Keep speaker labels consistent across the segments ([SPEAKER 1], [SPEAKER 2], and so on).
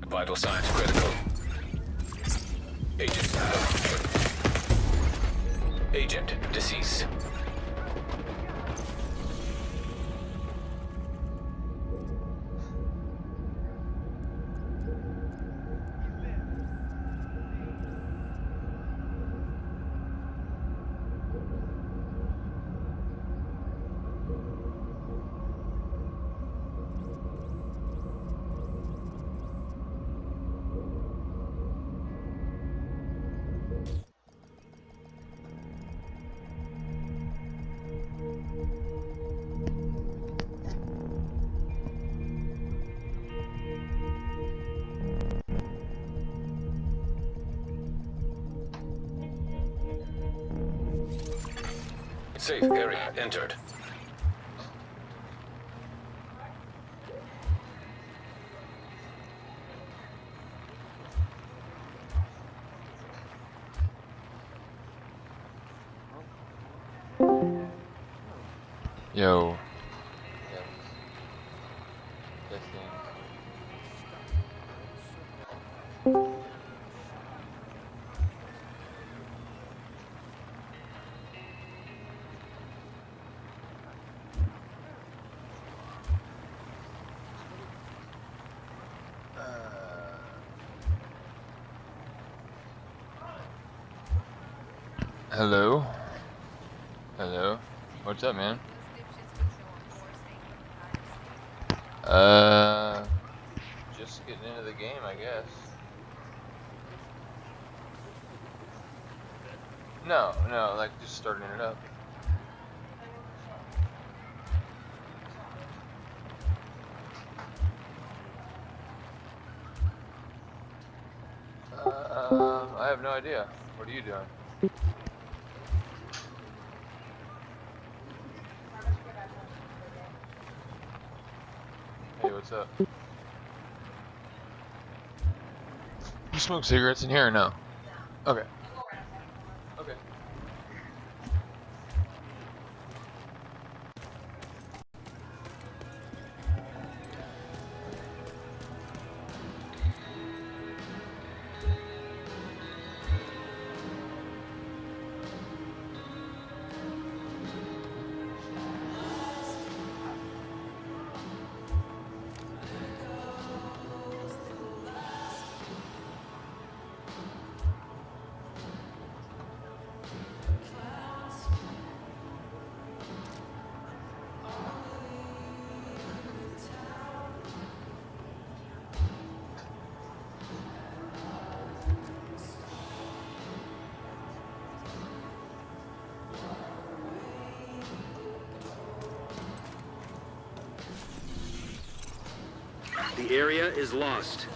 [SPEAKER 1] Vital signs critical. Agent. Agent deceased. Safe area entered.
[SPEAKER 2] Yo. Yes. Testing. Hello? Hello? What's up, man? Just getting into the game, I guess. No, like just starting it up. I have no idea. What are you doing? Hey, what's up? You smoke cigarettes in here or no? Okay. Okay.
[SPEAKER 3] The area is lost.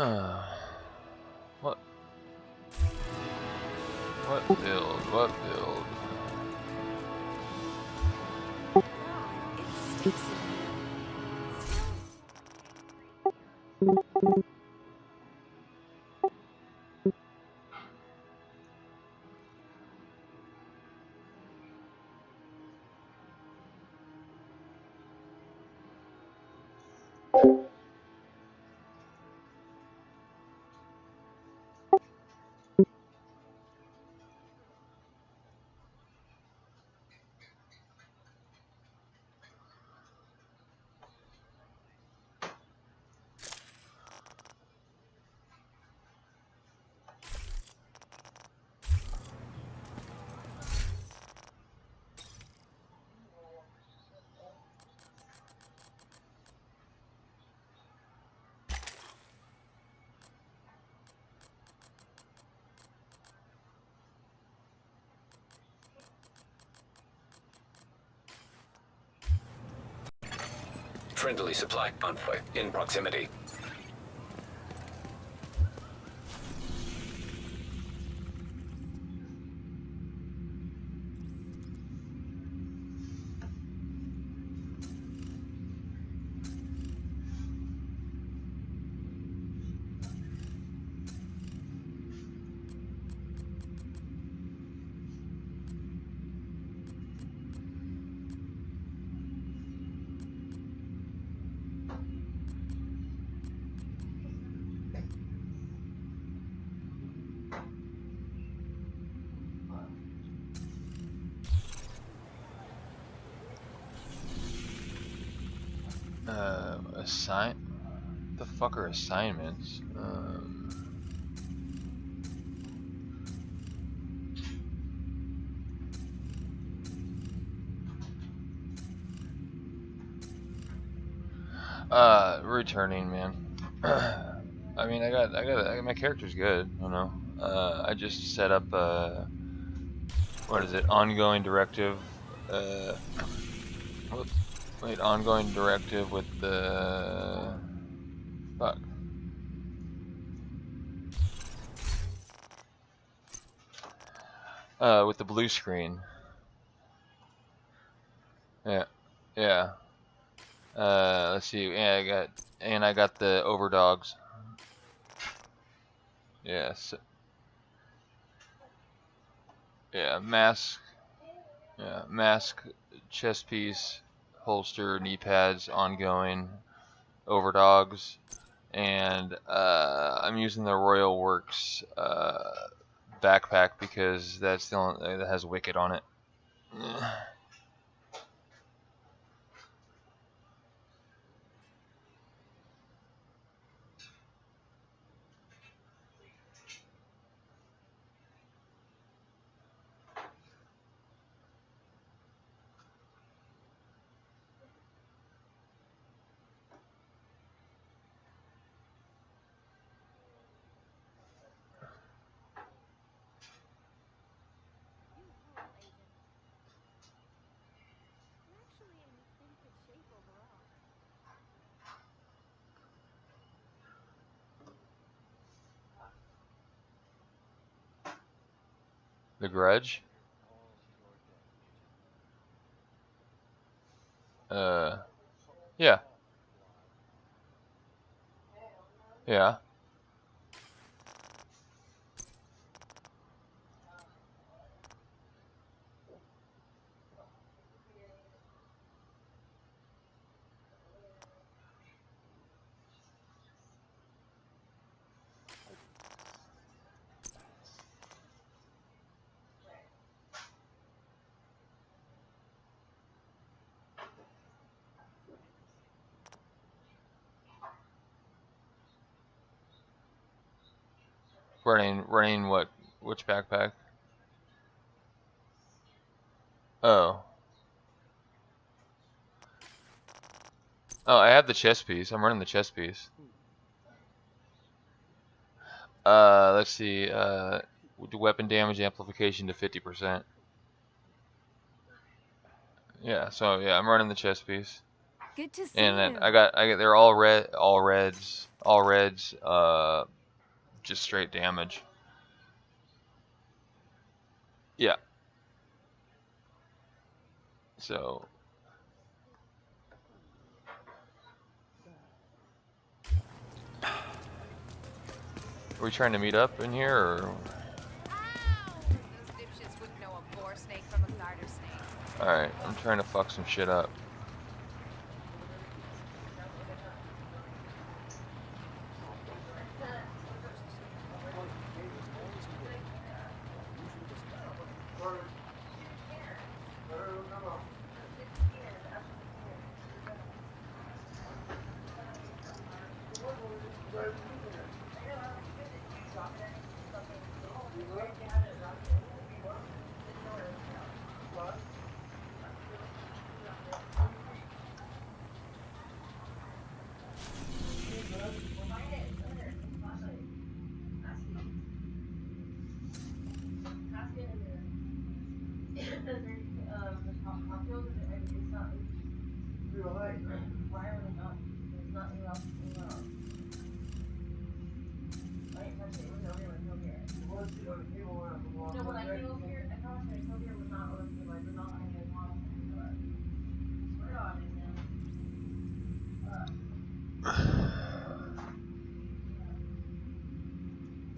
[SPEAKER 2] What? What build? What build?
[SPEAKER 4] It stinks in
[SPEAKER 1] Friendly supply convoy in proximity.
[SPEAKER 2] Assign. The fuck are assignments? Returning, man. I mean, I got my character's good, you know. I just set up what is it? Ongoing directive. Wait, ongoing directive with the fuck. With the blue screen. Yeah, yeah. Let's see. Yeah, I got the overdogs. Yes. Yeah, mask. Yeah, mask, chest piece, holster, knee pads, ongoing, overdogs, and I'm using the Royal Works backpack because that's the only that has Wicked on it.
[SPEAKER 4] You rule, Agent. You're actually in pretty good shape overall.
[SPEAKER 2] The Grudge. Yeah, yeah. Running what? Which backpack? Oh, oh, I have the chest piece. I'm running the chest piece. Let's see. Weapon damage amplification to 50%. Yeah, so yeah, I'm running the chest piece,
[SPEAKER 4] Good to see
[SPEAKER 2] and then
[SPEAKER 4] you.
[SPEAKER 2] I got they're all reds. All reds, just straight damage. Yeah. So. Are we trying to meet up in here, or?
[SPEAKER 5] Ow! Those dipshits wouldn't know a boar snake from a garter snake.
[SPEAKER 2] Alright, I'm trying to fuck some shit up.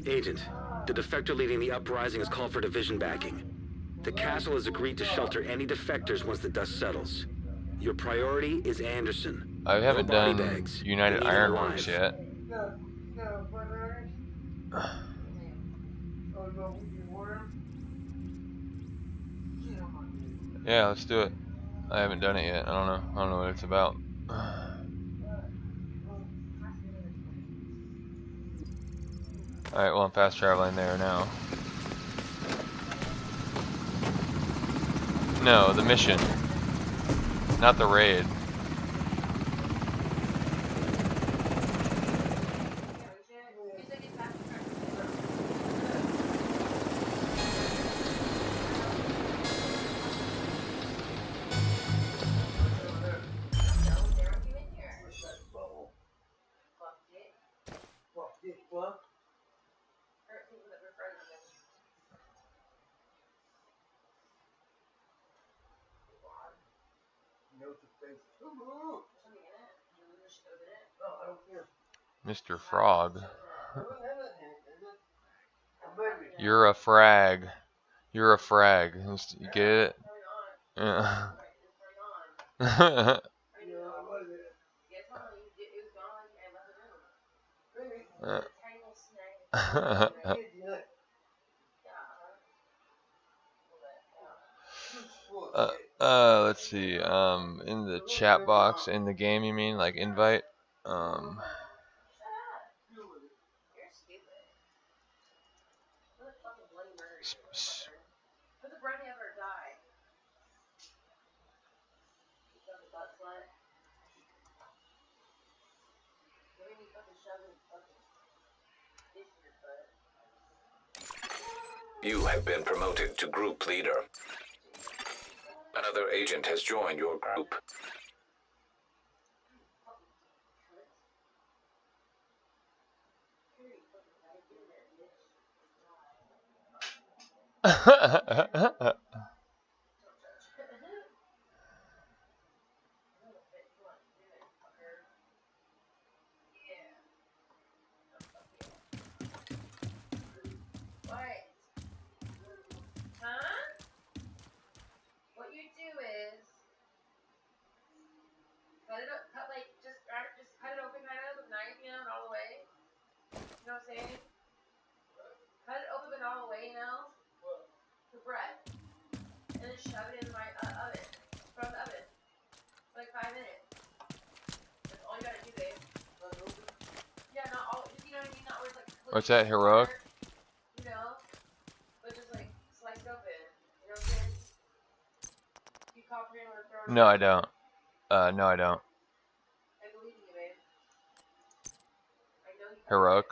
[SPEAKER 3] Agent, the defector leading the uprising has called for division backing. The castle has agreed to shelter any defectors once the dust settles. Your priority is Anderson.
[SPEAKER 2] I haven't
[SPEAKER 3] No body
[SPEAKER 2] done
[SPEAKER 3] bags. We
[SPEAKER 2] United
[SPEAKER 3] need him
[SPEAKER 2] Ironworks
[SPEAKER 3] alive.
[SPEAKER 2] yet. Yeah, let's do it. I haven't done it yet. I don't know. I don't know what it's about. Alright, well, I'm fast traveling there now. No, the mission. Not the raid. Mr. Frog. You're a frag. You're a frag. You get it? Yeah. Let's see. In the chat box, in the game, you mean, like invite?
[SPEAKER 1] You have been promoted to group leader. Another agent has joined your group.
[SPEAKER 2] What's that, heroic? No, I don't. No, I don't. Heroic.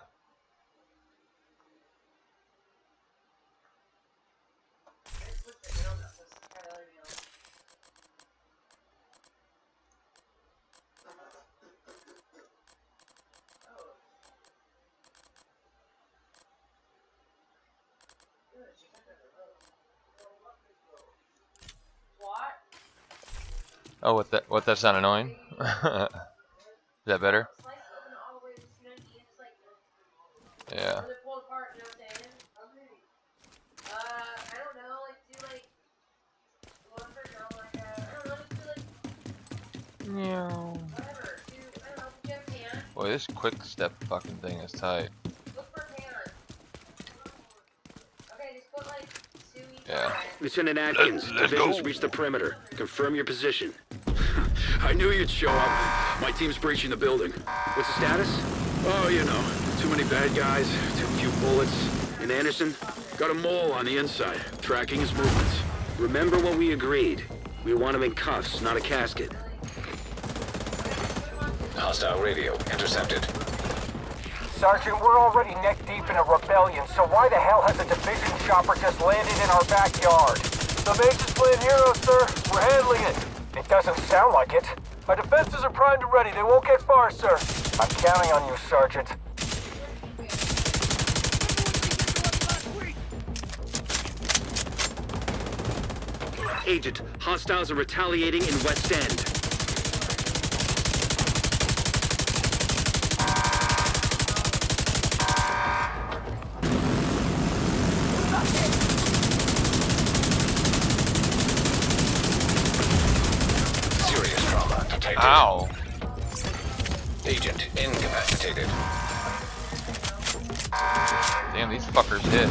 [SPEAKER 2] Oh, what that sound annoying? Is that better? Yeah. No. Boy, this quick step fucking thing is tight. Yeah.
[SPEAKER 3] Lieutenant Atkins, division's reached the perimeter. Confirm your position.
[SPEAKER 6] I knew you'd show up. My team's breaching the building.
[SPEAKER 3] What's the status?
[SPEAKER 6] Oh, you know, too many bad guys, too few bullets.
[SPEAKER 3] And Anderson?
[SPEAKER 6] Got a mole on the inside, tracking his movements.
[SPEAKER 3] Remember what we agreed. We want him in cuffs, not a casket.
[SPEAKER 1] Hostile radio intercepted.
[SPEAKER 7] Sergeant, we're already neck deep in a rebellion, so why the hell has a division chopper just landed in our backyard? The base is playing hero, sir. We're handling it. It doesn't sound like it. Our defenses are primed and ready. They won't get far, sir. I'm counting on you, Sergeant.
[SPEAKER 3] Agent, hostiles are retaliating in West End.
[SPEAKER 1] Serious trauma detected.
[SPEAKER 2] Ow.
[SPEAKER 1] Agent incapacitated.
[SPEAKER 2] Damn, these fuckers hit.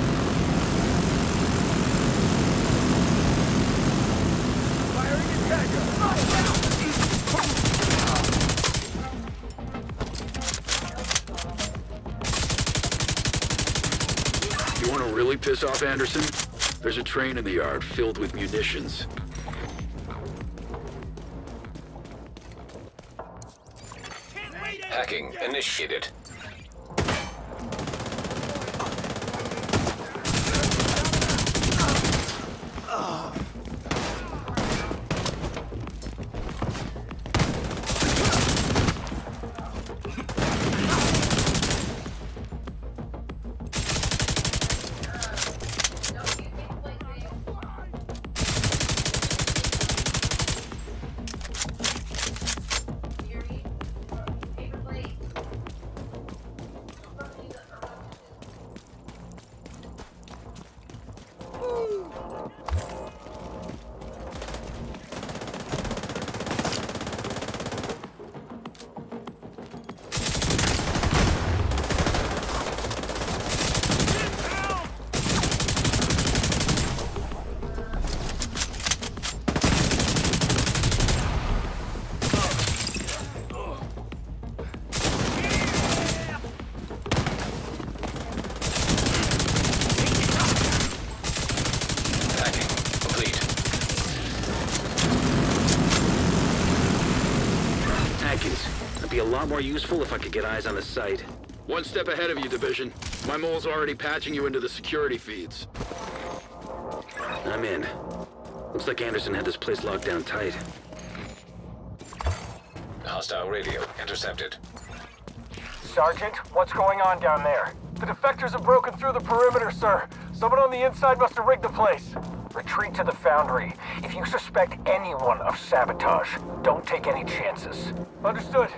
[SPEAKER 6] You want to really piss off Anderson? There's a train in the yard filled with munitions.
[SPEAKER 1] Hacking initiated.
[SPEAKER 3] It'd be a lot more useful if I could get eyes on the site.
[SPEAKER 6] One step ahead of you, Division. My mole's already patching you into the security feeds.
[SPEAKER 3] I'm in. Looks like Anderson had this place locked down tight.
[SPEAKER 1] Hostile radio intercepted.
[SPEAKER 7] Sergeant, what's going on down there? The defectors have broken through the perimeter, sir. Someone on the inside must have rigged the place. Retreat to the foundry. If you suspect anyone of sabotage, don't take any chances. Understood.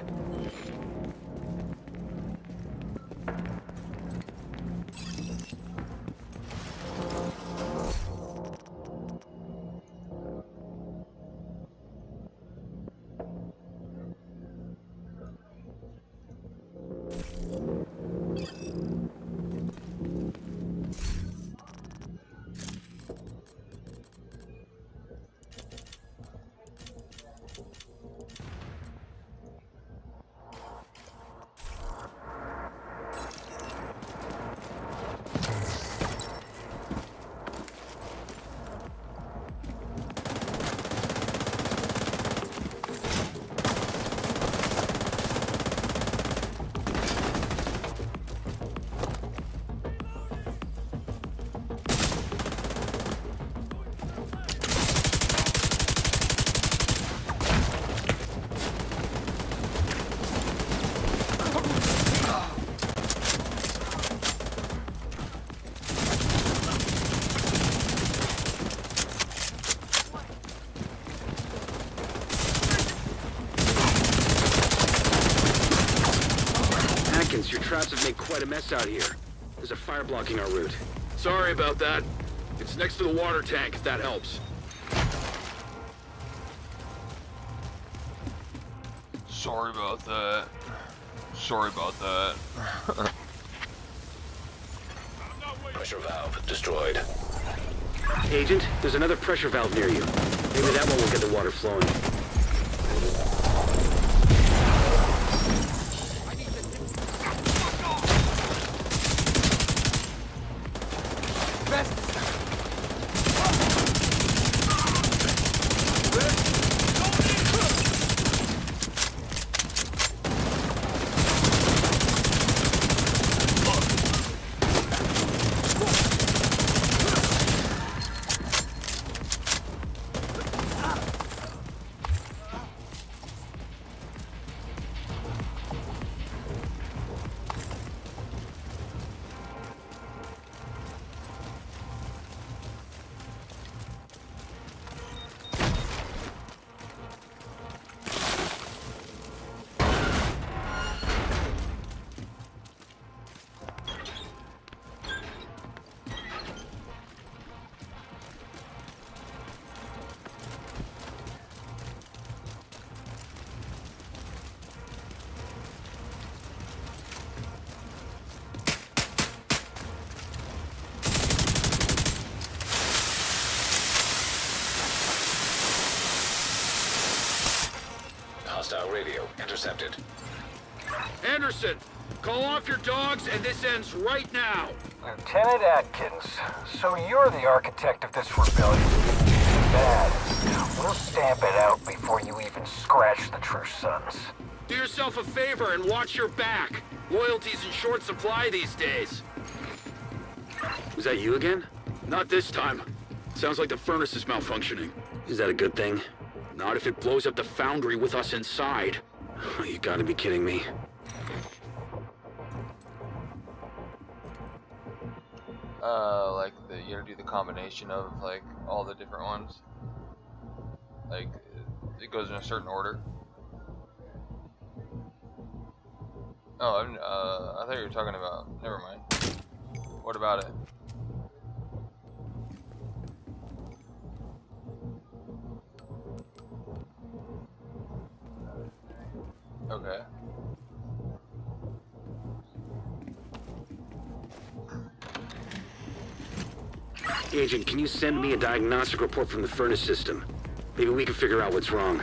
[SPEAKER 3] have made quite a mess out here. There's a fire blocking our route.
[SPEAKER 6] Sorry about that. It's next to the water tank, if that helps.
[SPEAKER 2] Sorry about that. Sorry about that.
[SPEAKER 1] Pressure valve destroyed.
[SPEAKER 3] Agent, there's another pressure valve near you. Maybe that one will get the water flowing.
[SPEAKER 1] Hostile radio intercepted.
[SPEAKER 6] Anderson, call off your dogs and this ends right now.
[SPEAKER 7] Lieutenant Atkins, so you're the architect of this rebellion. Bad. We'll stamp it out before you even scratch the true sons.
[SPEAKER 6] Do yourself a favor and watch your back. Loyalty's in short supply these days.
[SPEAKER 3] Was that you again?
[SPEAKER 6] Not this time. Sounds like the furnace is malfunctioning.
[SPEAKER 3] Is that a good thing?
[SPEAKER 6] Not if it blows up the foundry with us inside.
[SPEAKER 3] Oh, you gotta be kidding me.
[SPEAKER 2] Like you gotta do the combination of like all the different ones. Like it goes in a certain order. Oh, I thought you were talking about. Never mind. What about it? Okay.
[SPEAKER 3] Agent, can you send me a diagnostic report from the furnace system? Maybe we can figure out what's wrong.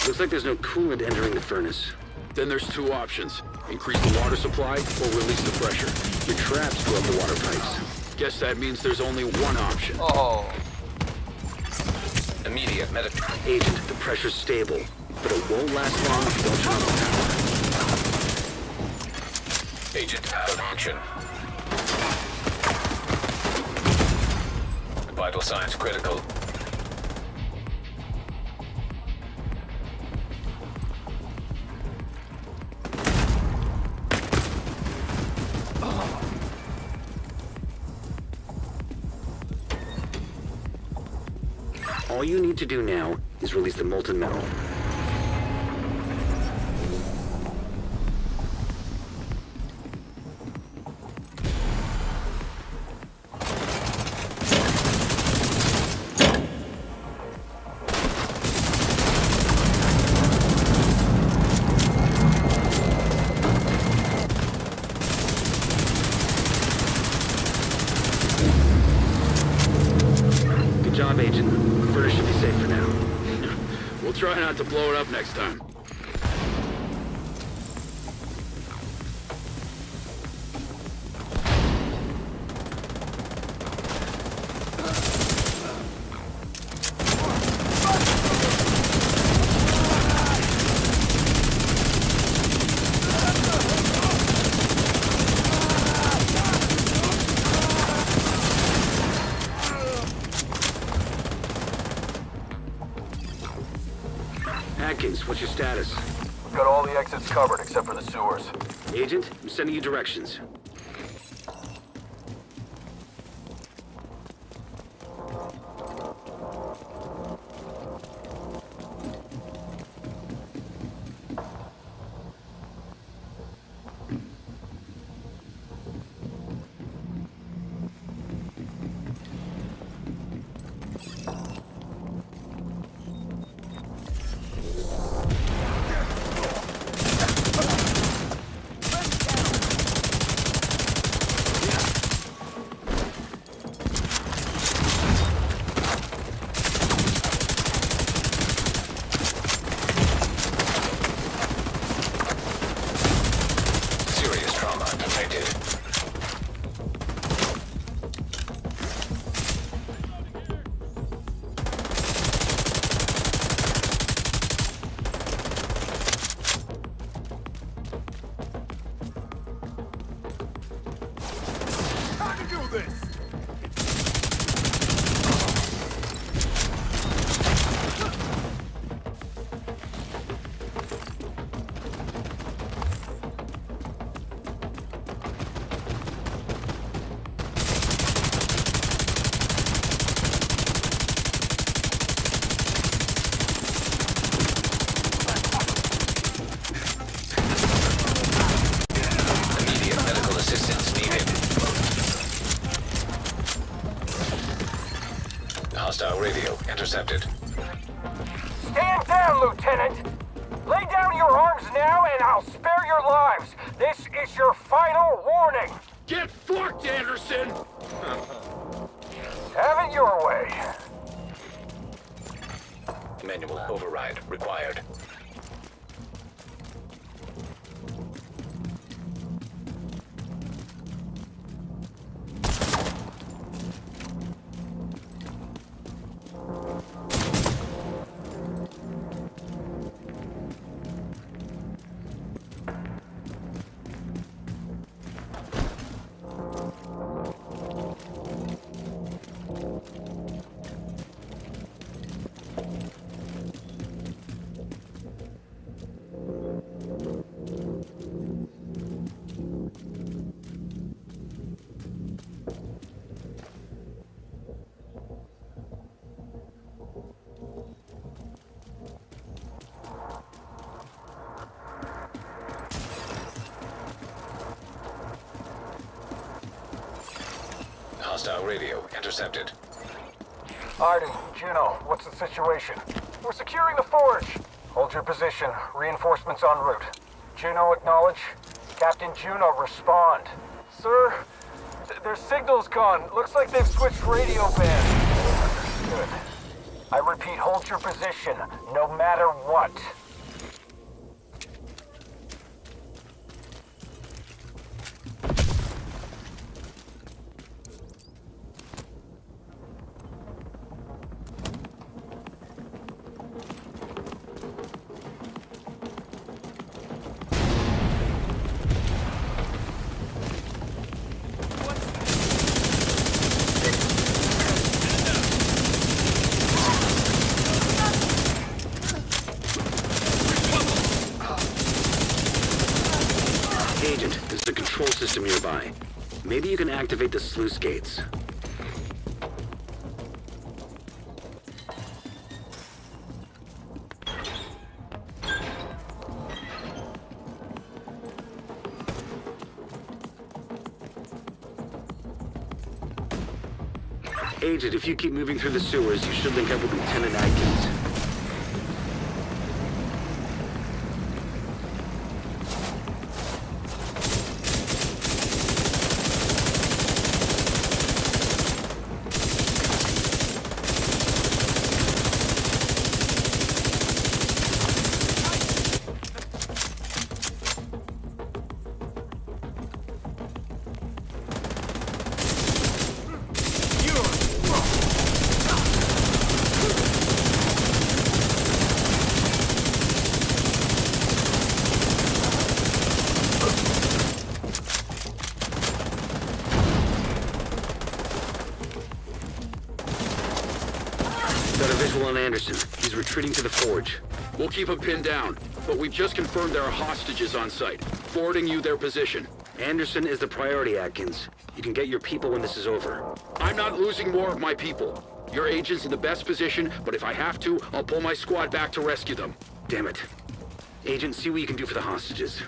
[SPEAKER 3] Looks like there's no coolant entering the furnace.
[SPEAKER 6] Then there's two options. Increase the water supply or release the pressure.
[SPEAKER 3] Your traps go up the water pipes.
[SPEAKER 6] Guess that means there's only one option.
[SPEAKER 2] Oh.
[SPEAKER 1] Immediate medic.
[SPEAKER 3] Agent, the pressure's stable, but it won't last long if you don't turn on the power.
[SPEAKER 1] Agent out of action. Vital signs critical.
[SPEAKER 3] All you need to do now is release the molten metal. Good job, Agent. Furnace should be safe for now.
[SPEAKER 6] We'll try not to blow it up next time.
[SPEAKER 3] Atkins, what's your status?
[SPEAKER 7] We've got all the exits covered except for the sewers.
[SPEAKER 3] Agent, I'm sending you directions.
[SPEAKER 7] moving!
[SPEAKER 1] Immediate medical assistance needed. Hostile radio intercepted.
[SPEAKER 7] Stand down, Lieutenant! Lay down your arms now and I'll spare your lives! This is your final warning!
[SPEAKER 6] Get fucked, Anderson!
[SPEAKER 7] Have it your way.
[SPEAKER 1] Manual override required. Hostile radio intercepted.
[SPEAKER 7] Arden, Juno, what's the situation? We're securing the forge. Hold your position. Reinforcements en route. Juno, acknowledge. Captain Juno, respond. Sir, their signal's gone. Looks like they've switched radio band. Good. I repeat, hold your position, no matter what.
[SPEAKER 3] Agent, there's a control system nearby. Maybe you can activate the sluice gates. Agent, if you keep moving through the sewers, you should link up with Lieutenant Atkins. Got a visual on Anderson. He's retreating to the forge.
[SPEAKER 6] We'll keep him pinned down, but we've just confirmed there are hostages on site. Forwarding you their position.
[SPEAKER 3] Anderson is the priority, Atkins. You can get your people when this is over.
[SPEAKER 6] I'm not losing more of my people. Your agent's in the best position, but if I have to, I'll pull my squad back to rescue them.
[SPEAKER 3] Damn it. Agent, see what you can do for the hostages.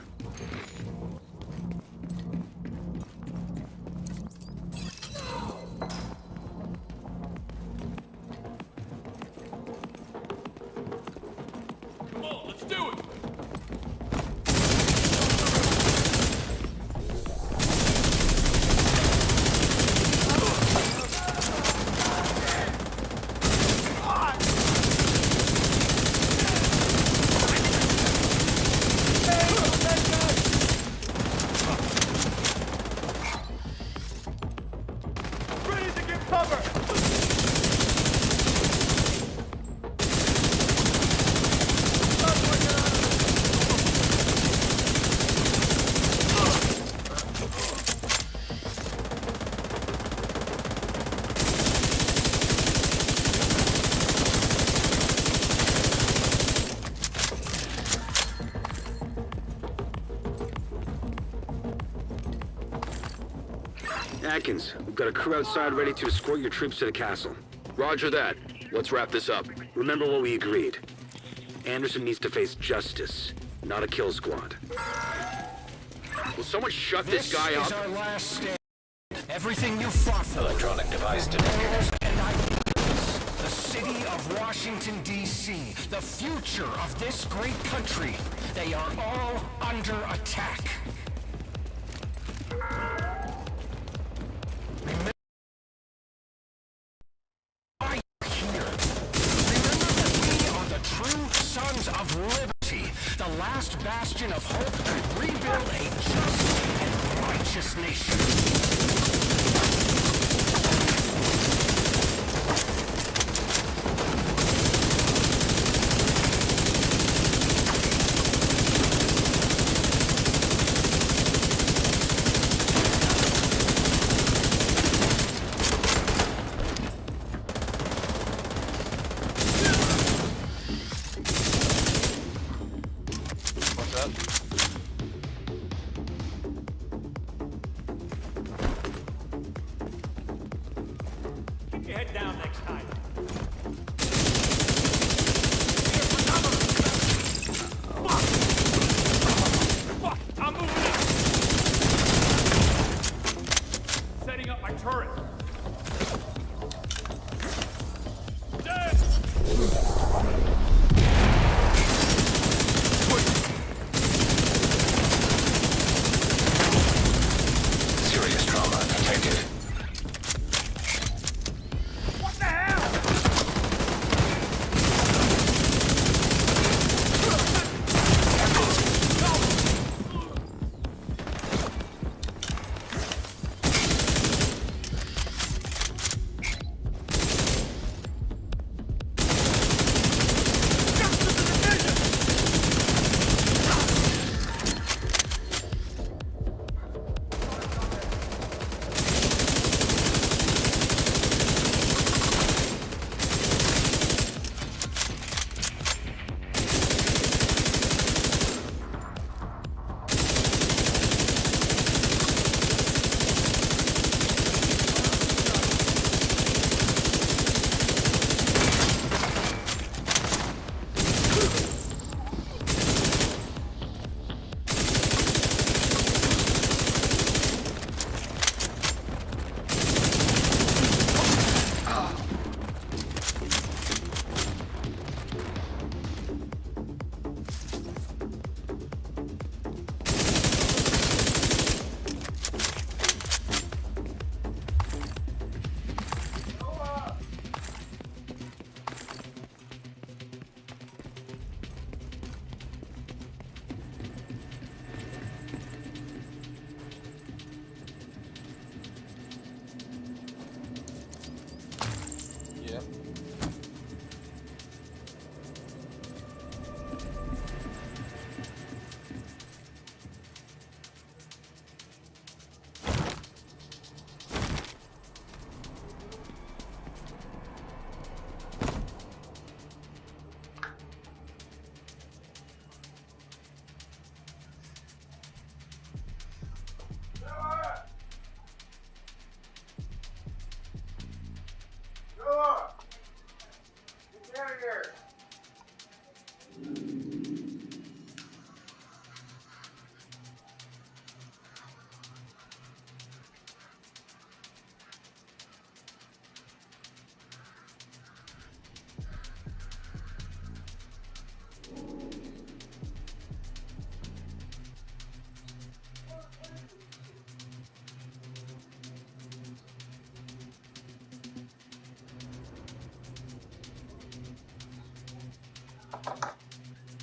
[SPEAKER 3] Atkins, we've got a crew outside ready to escort your troops to the castle.
[SPEAKER 6] Roger that. Let's wrap this up.
[SPEAKER 3] Remember what we agreed. Anderson needs to face justice, not a kill squad.
[SPEAKER 6] Will someone shut this guy
[SPEAKER 7] This is
[SPEAKER 6] up?
[SPEAKER 7] our last stand. Everything you fought for.
[SPEAKER 1] Electronic device detected.
[SPEAKER 7] And ideas. The city of Washington, D.C. The future of this great country. They are all under attack. Remember why you're here. Remember that we are the true sons of liberty. The last bastion of hope to rebuild a just and righteous nation.
[SPEAKER 2] What's that?
[SPEAKER 8] Keep your head down next time. Fuck! I'm moving in. Setting up my turret. Dead!
[SPEAKER 1] Serious trauma detected.
[SPEAKER 8] What the hell?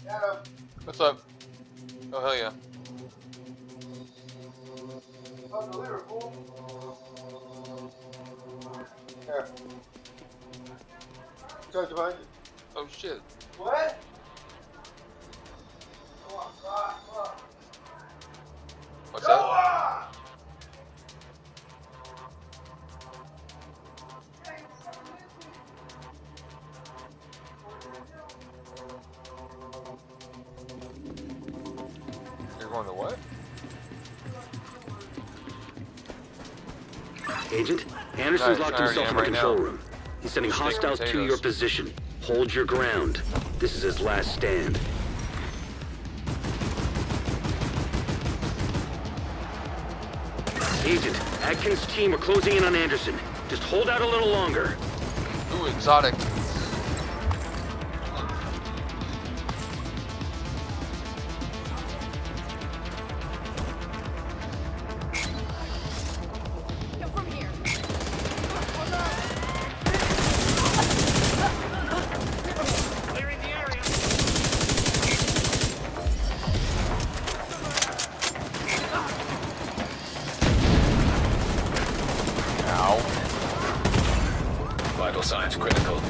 [SPEAKER 2] Yeah. What's up? Oh, hell yeah.
[SPEAKER 9] Here. Charge behind you.
[SPEAKER 2] Oh, shit.
[SPEAKER 9] What? Come
[SPEAKER 2] What's that? You're going to what?
[SPEAKER 3] Agent, Anderson's
[SPEAKER 2] Guys,
[SPEAKER 3] locked
[SPEAKER 2] firing
[SPEAKER 3] himself
[SPEAKER 2] him
[SPEAKER 3] in the
[SPEAKER 2] right
[SPEAKER 3] control
[SPEAKER 2] now.
[SPEAKER 3] room. He's sending
[SPEAKER 2] Steak
[SPEAKER 3] hostiles to
[SPEAKER 2] potatoes.
[SPEAKER 3] your position. Hold your ground. This is his last stand. Agent, Atkins' team are closing in on Anderson. Just hold out a little longer.
[SPEAKER 2] Ooh, exotic.
[SPEAKER 5] Go from here.
[SPEAKER 8] Clearing the area.
[SPEAKER 2] Ow.
[SPEAKER 1] Vital signs critical.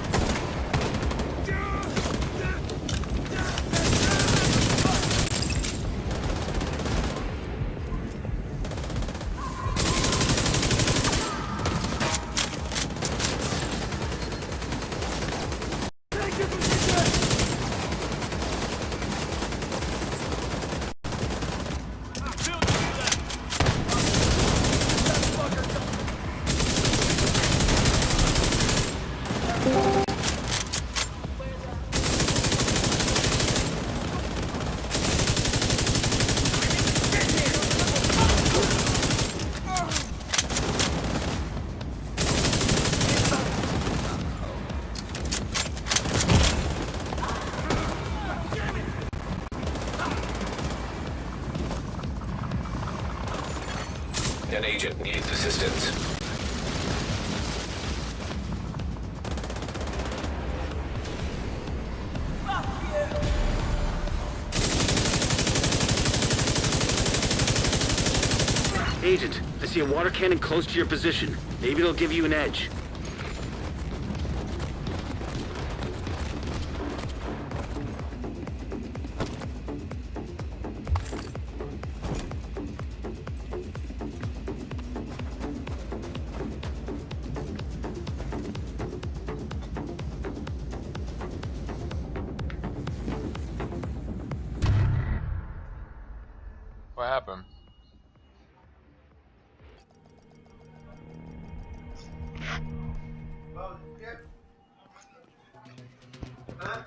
[SPEAKER 1] An agent needs assistance.
[SPEAKER 3] Agent, I see a water cannon close to your position. Maybe it'll give you an edge.
[SPEAKER 2] What happened?
[SPEAKER 9] Oh, yeah. Huh?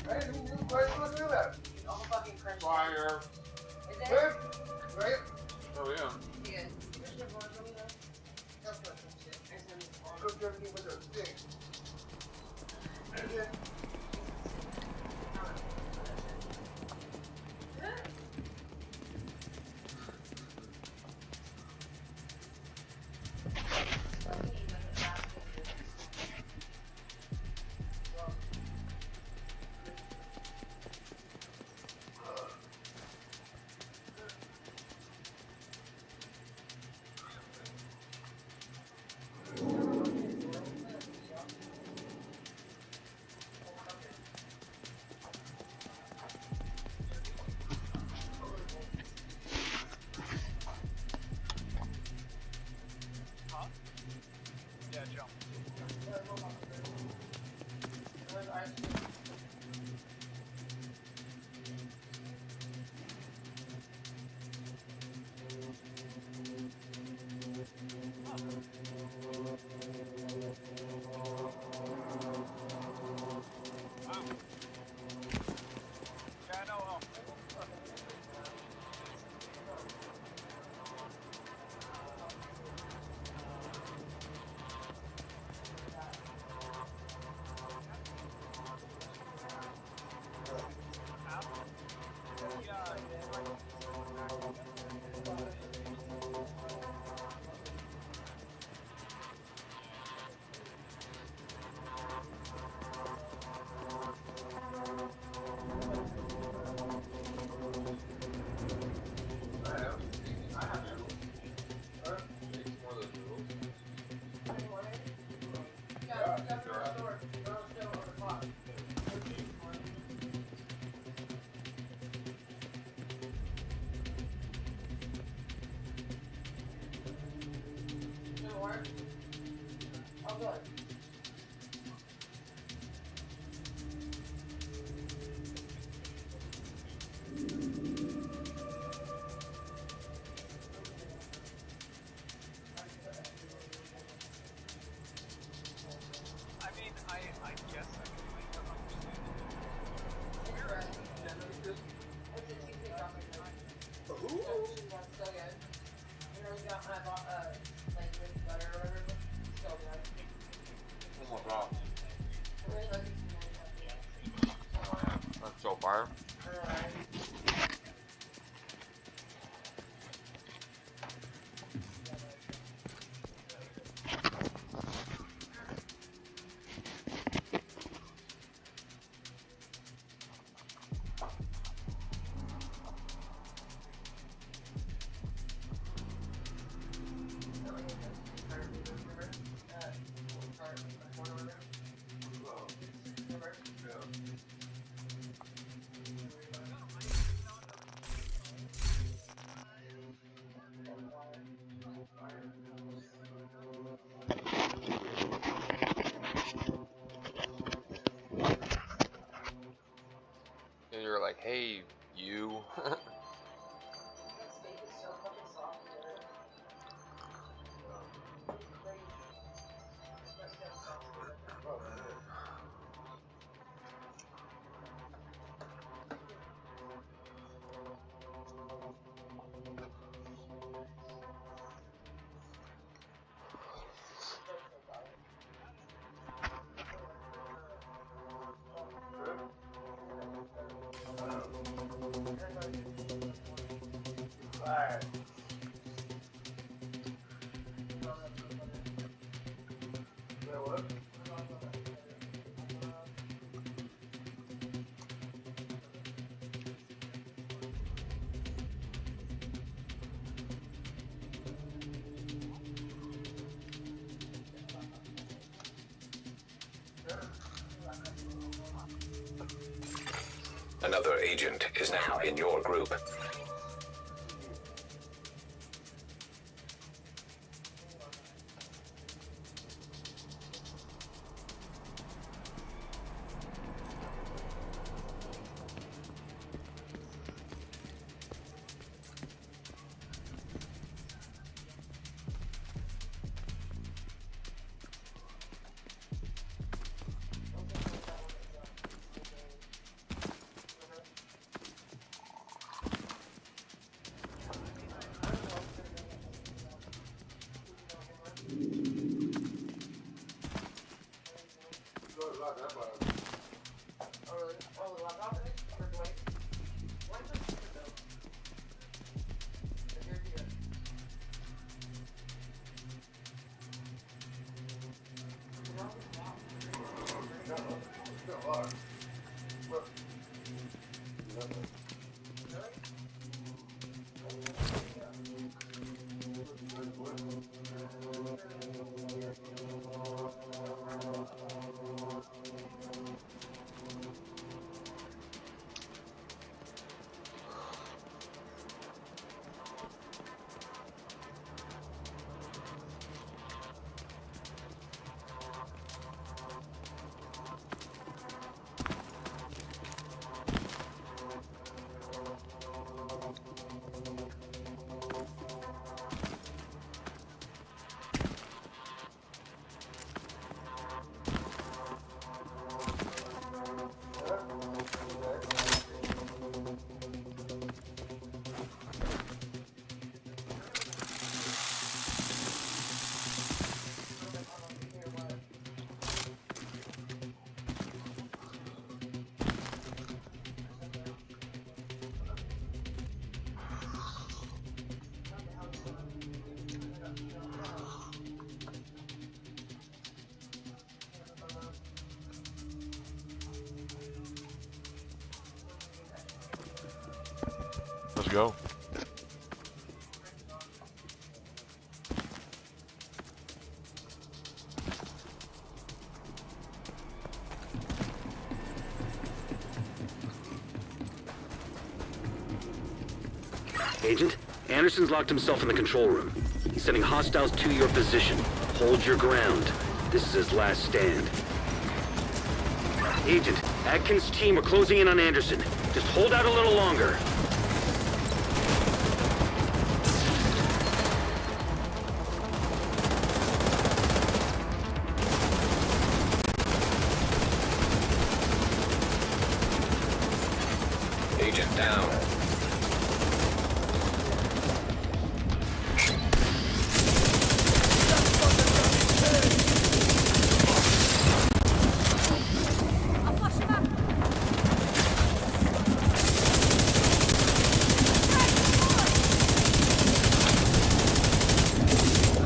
[SPEAKER 9] Hey, why do you want to do that? Fire. Hey, right?
[SPEAKER 2] Oh yeah.
[SPEAKER 9] I'll cook everything with a stick. Yeah. work? Oh, good.
[SPEAKER 8] I mean, I guess I can kind of understand it. We're generally good.
[SPEAKER 9] Who? That's so good. You know, we got when I bought like this butter or whatever. So good.
[SPEAKER 2] Oh my god.
[SPEAKER 9] I really like it.
[SPEAKER 2] Oh yeah, that's so fire. And you're like, hey, you.
[SPEAKER 1] Another agent is now in your group.
[SPEAKER 2] Let's go.
[SPEAKER 3] Agent, Anderson's locked himself in the control room. sending hostiles to your position. Hold your ground. This is his last stand. Agent, Atkins' team are closing in on Anderson. Just hold out a little longer.
[SPEAKER 1] Agent down.
[SPEAKER 5] I'll flush him up.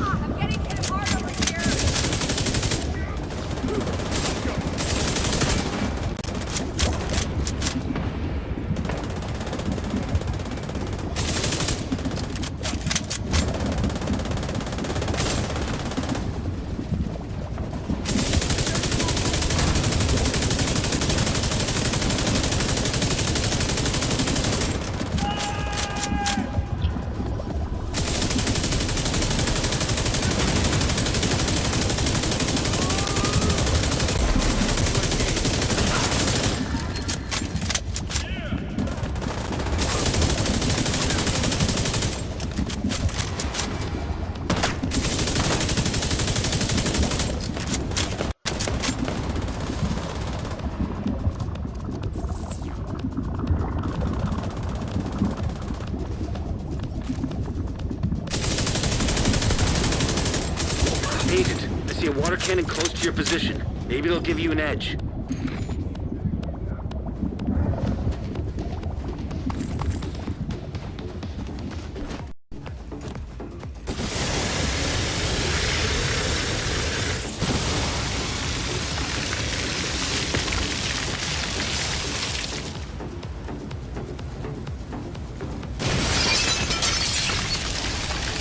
[SPEAKER 5] I'm getting hit hard over here.
[SPEAKER 3] Agent, I see a water cannon close to your position. Maybe they'll give you an edge.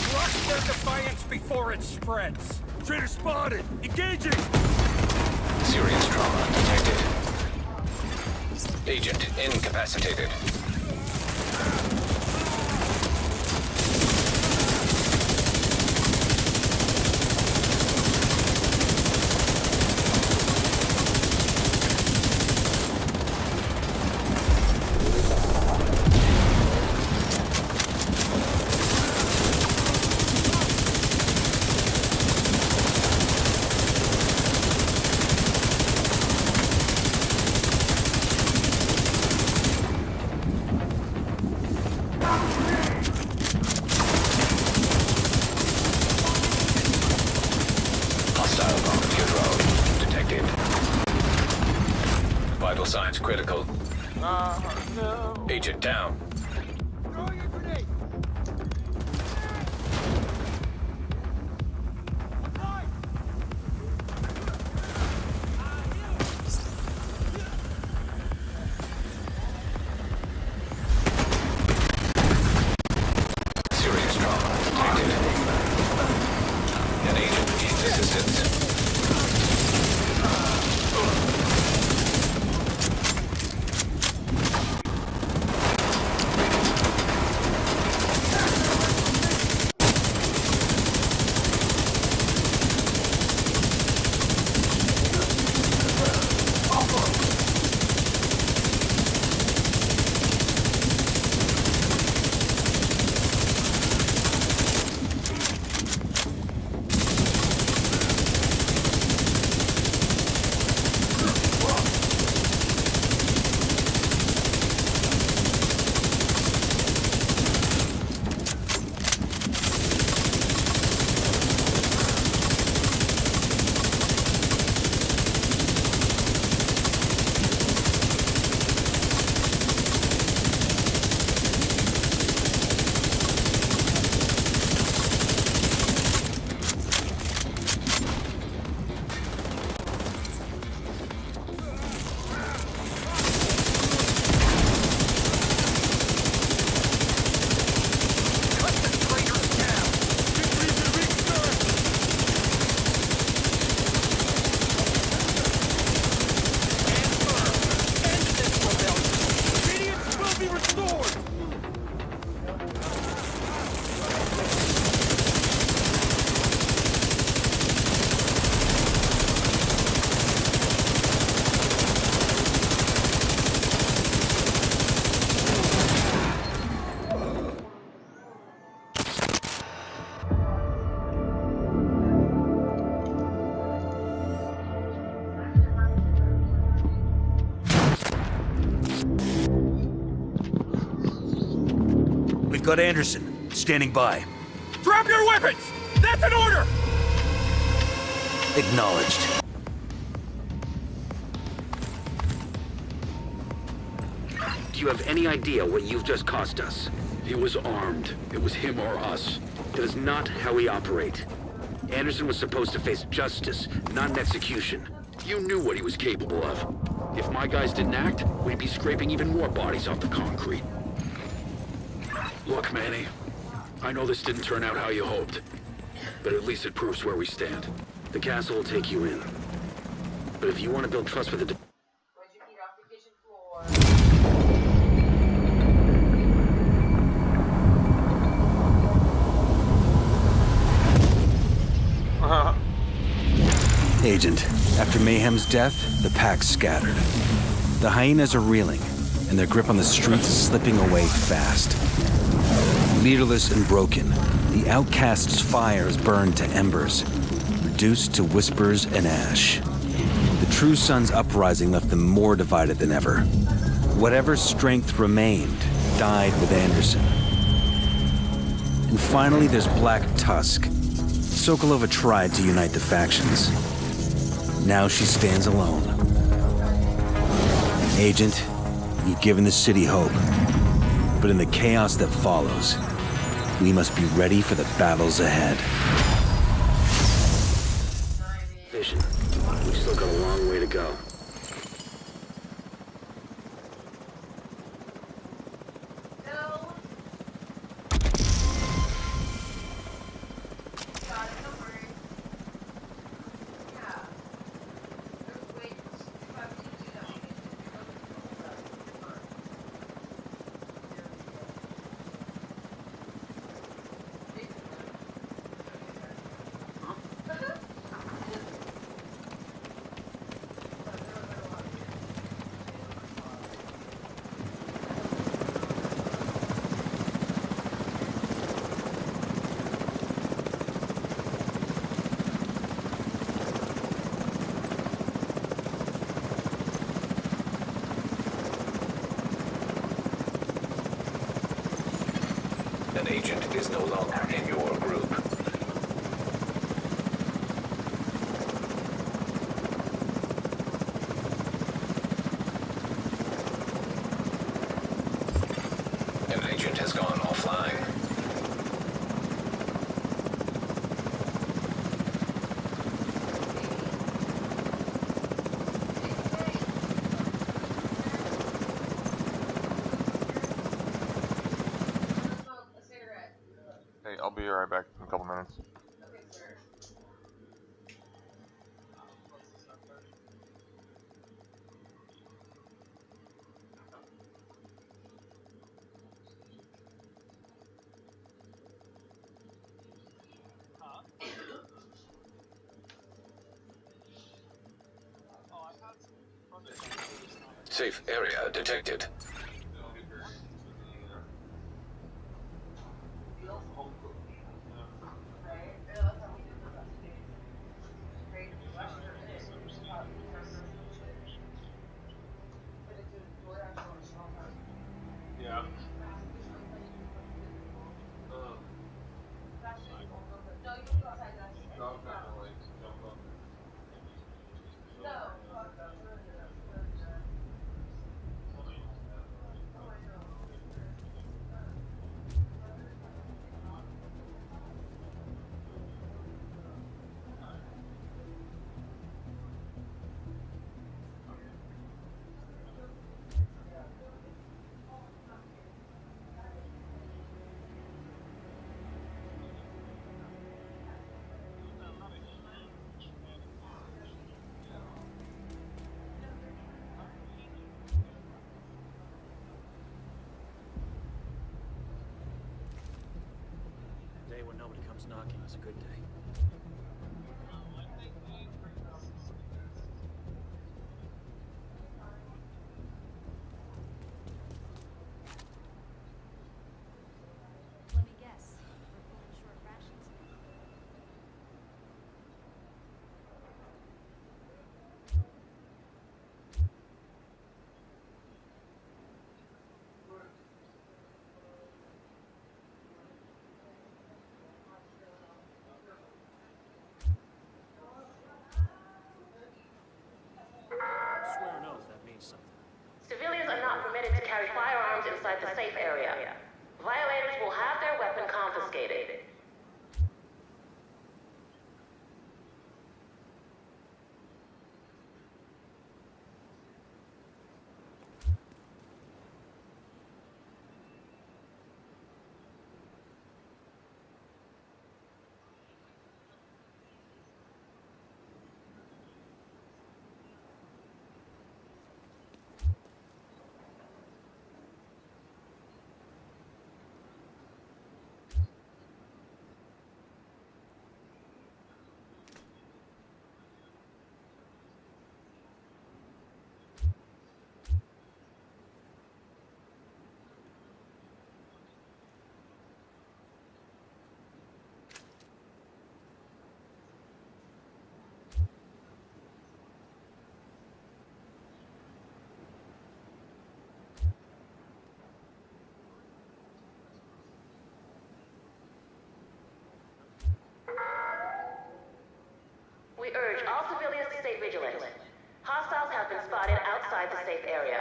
[SPEAKER 7] Crush their defiance before it spreads. Traitor spotted. Engaging.
[SPEAKER 1] Serious trauma detected. Agent incapacitated. Hostile volunteer drone detected. Vital signs critical.
[SPEAKER 2] No.
[SPEAKER 1] Agent down.
[SPEAKER 9] Throwing a grenade.
[SPEAKER 1] Serious trauma detected. An agent needs assistance.
[SPEAKER 3] Got Anderson, standing by.
[SPEAKER 6] Drop your weapons! That's an order!
[SPEAKER 3] Acknowledged. Do you have any idea what you've just cost us?
[SPEAKER 6] He was armed. It was him or us.
[SPEAKER 3] That is not how we operate. Anderson was supposed to face justice, not an execution.
[SPEAKER 6] You knew what he was capable of. If my guys didn't act, we'd be scraping even more bodies off the concrete. Look, Manny, I know this didn't turn out how you hoped, but at least it proves where we stand.
[SPEAKER 3] The castle will take you in. But if you want to build trust with the...
[SPEAKER 9] Where'd you eat off the kitchen floor?
[SPEAKER 3] Agent, after Mayhem's death, the pack scattered. The hyenas are reeling, and their grip on the streets is slipping away fast. Leaderless and broken, the outcast's fire is burned to embers, reduced to whispers and ash. The True Sun's uprising left them more divided than ever. Whatever strength remained died with Anderson. And finally, there's Black Tusk. Sokolova tried to unite the factions. Now she stands alone. Agent, you've given the city hope. But in the chaos that follows, we must be ready for the battles ahead. Vision. We've still got a long way to go.
[SPEAKER 1] An agent is no longer in your group. An agent has gone offline.
[SPEAKER 2] Hey, I'll be right back in a couple minutes.
[SPEAKER 1] Safe area detected.
[SPEAKER 8] Yeah.
[SPEAKER 3] A day when nobody comes knocking is a good day.
[SPEAKER 4] Let me guess. We're pulling short rations.
[SPEAKER 10] the safe area. Violators will have their weapon confiscated. We urge all civilians to stay vigilant. Hostiles have been spotted outside the safe area.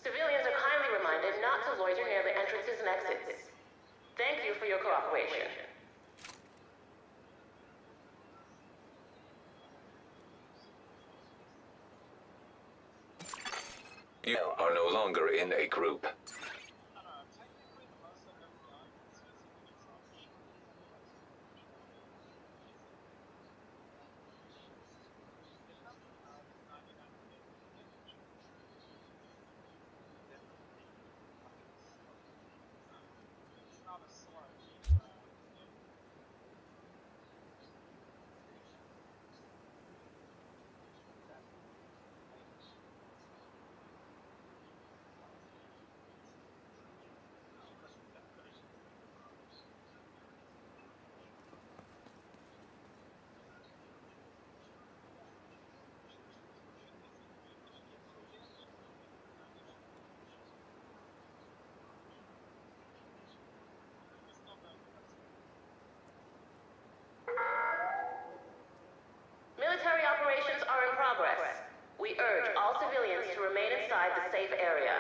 [SPEAKER 10] Civilians are kindly reminded not to loiter near the entrances and exits. Thank you for your cooperation.
[SPEAKER 1] You are no longer in a group.
[SPEAKER 10] Military operations are in progress. We urge all civilians to remain inside the safe area.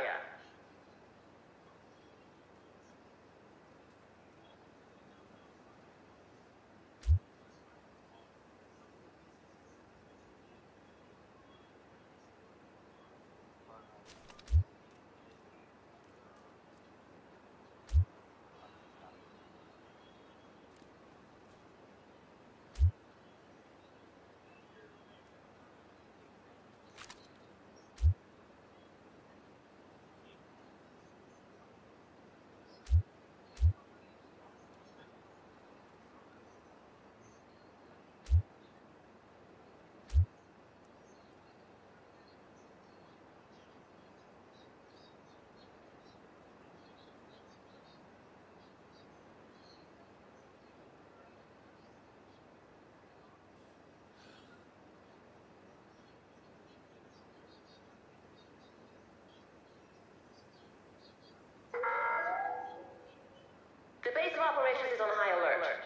[SPEAKER 10] The base of operations is on high alert.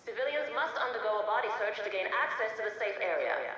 [SPEAKER 10] Civilians must undergo a body search to gain access to the safe area.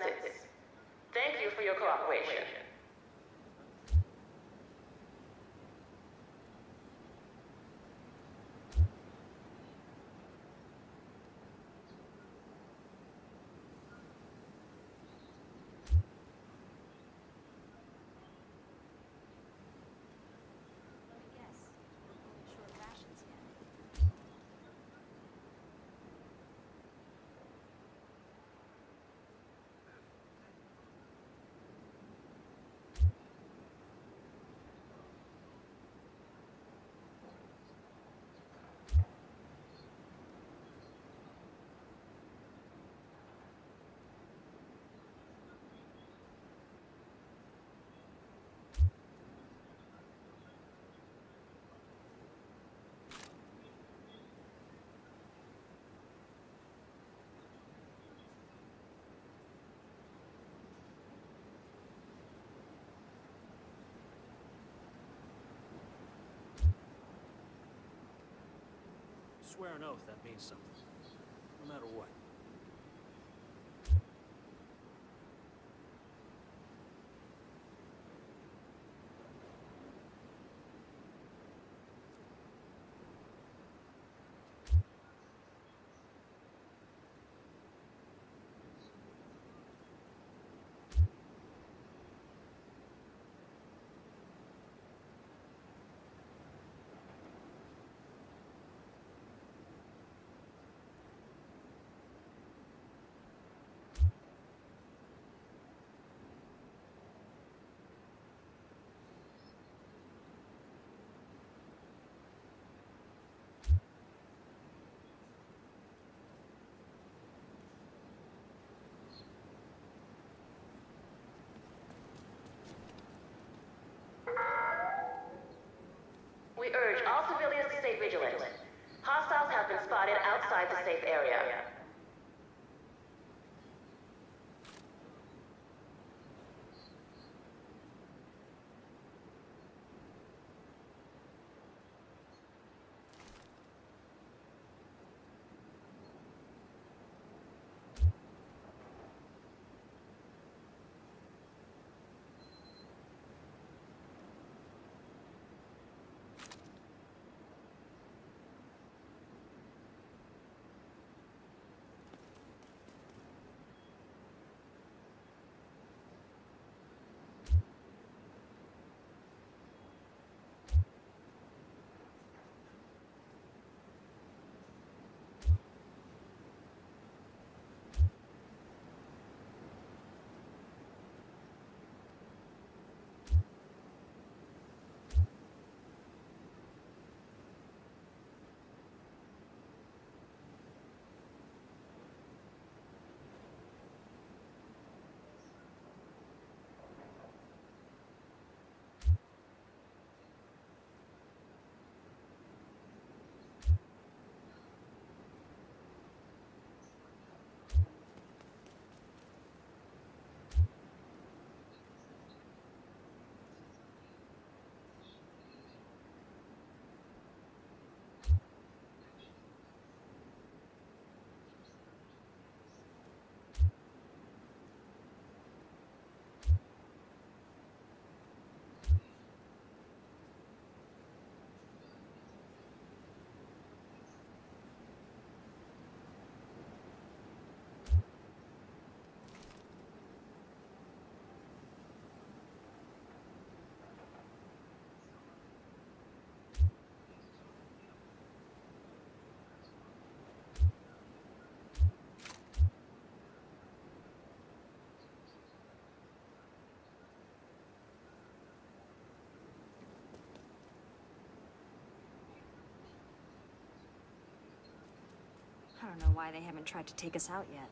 [SPEAKER 10] exits. Thank you for your cooperation.
[SPEAKER 4] Let me guess. We're pulling short rations again.
[SPEAKER 11] Swear an oath that means something. No matter what.
[SPEAKER 10] We urge all civilians to stay vigilant. Hostiles have been spotted outside the safe area.
[SPEAKER 4] I don't know why they haven't tried to take us out yet.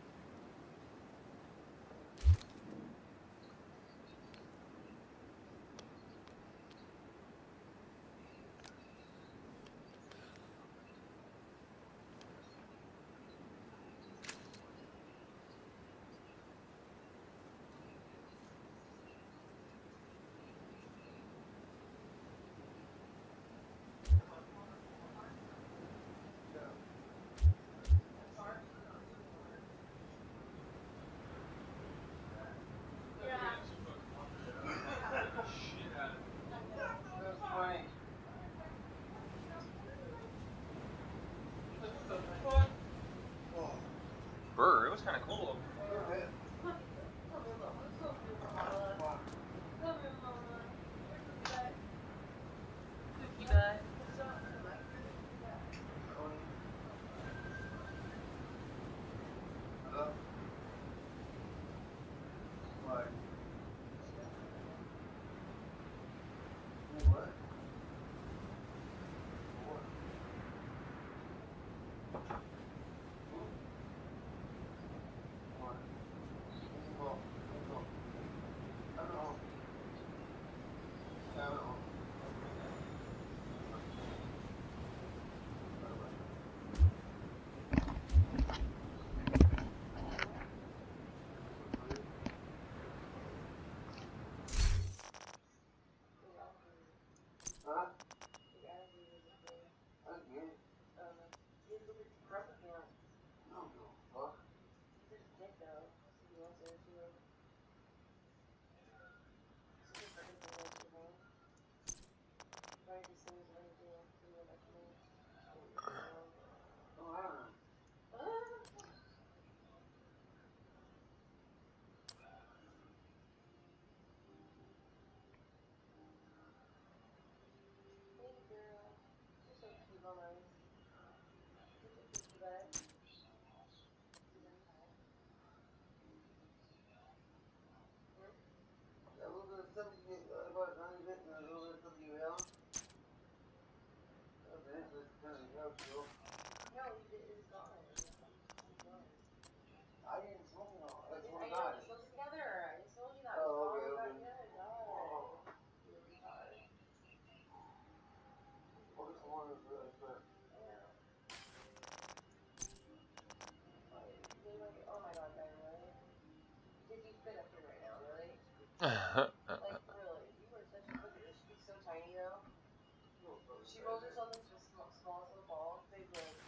[SPEAKER 9] Like, really, you were such a look at her. She's so tiny now. She rolls herself into the smallest little ball. Big lips.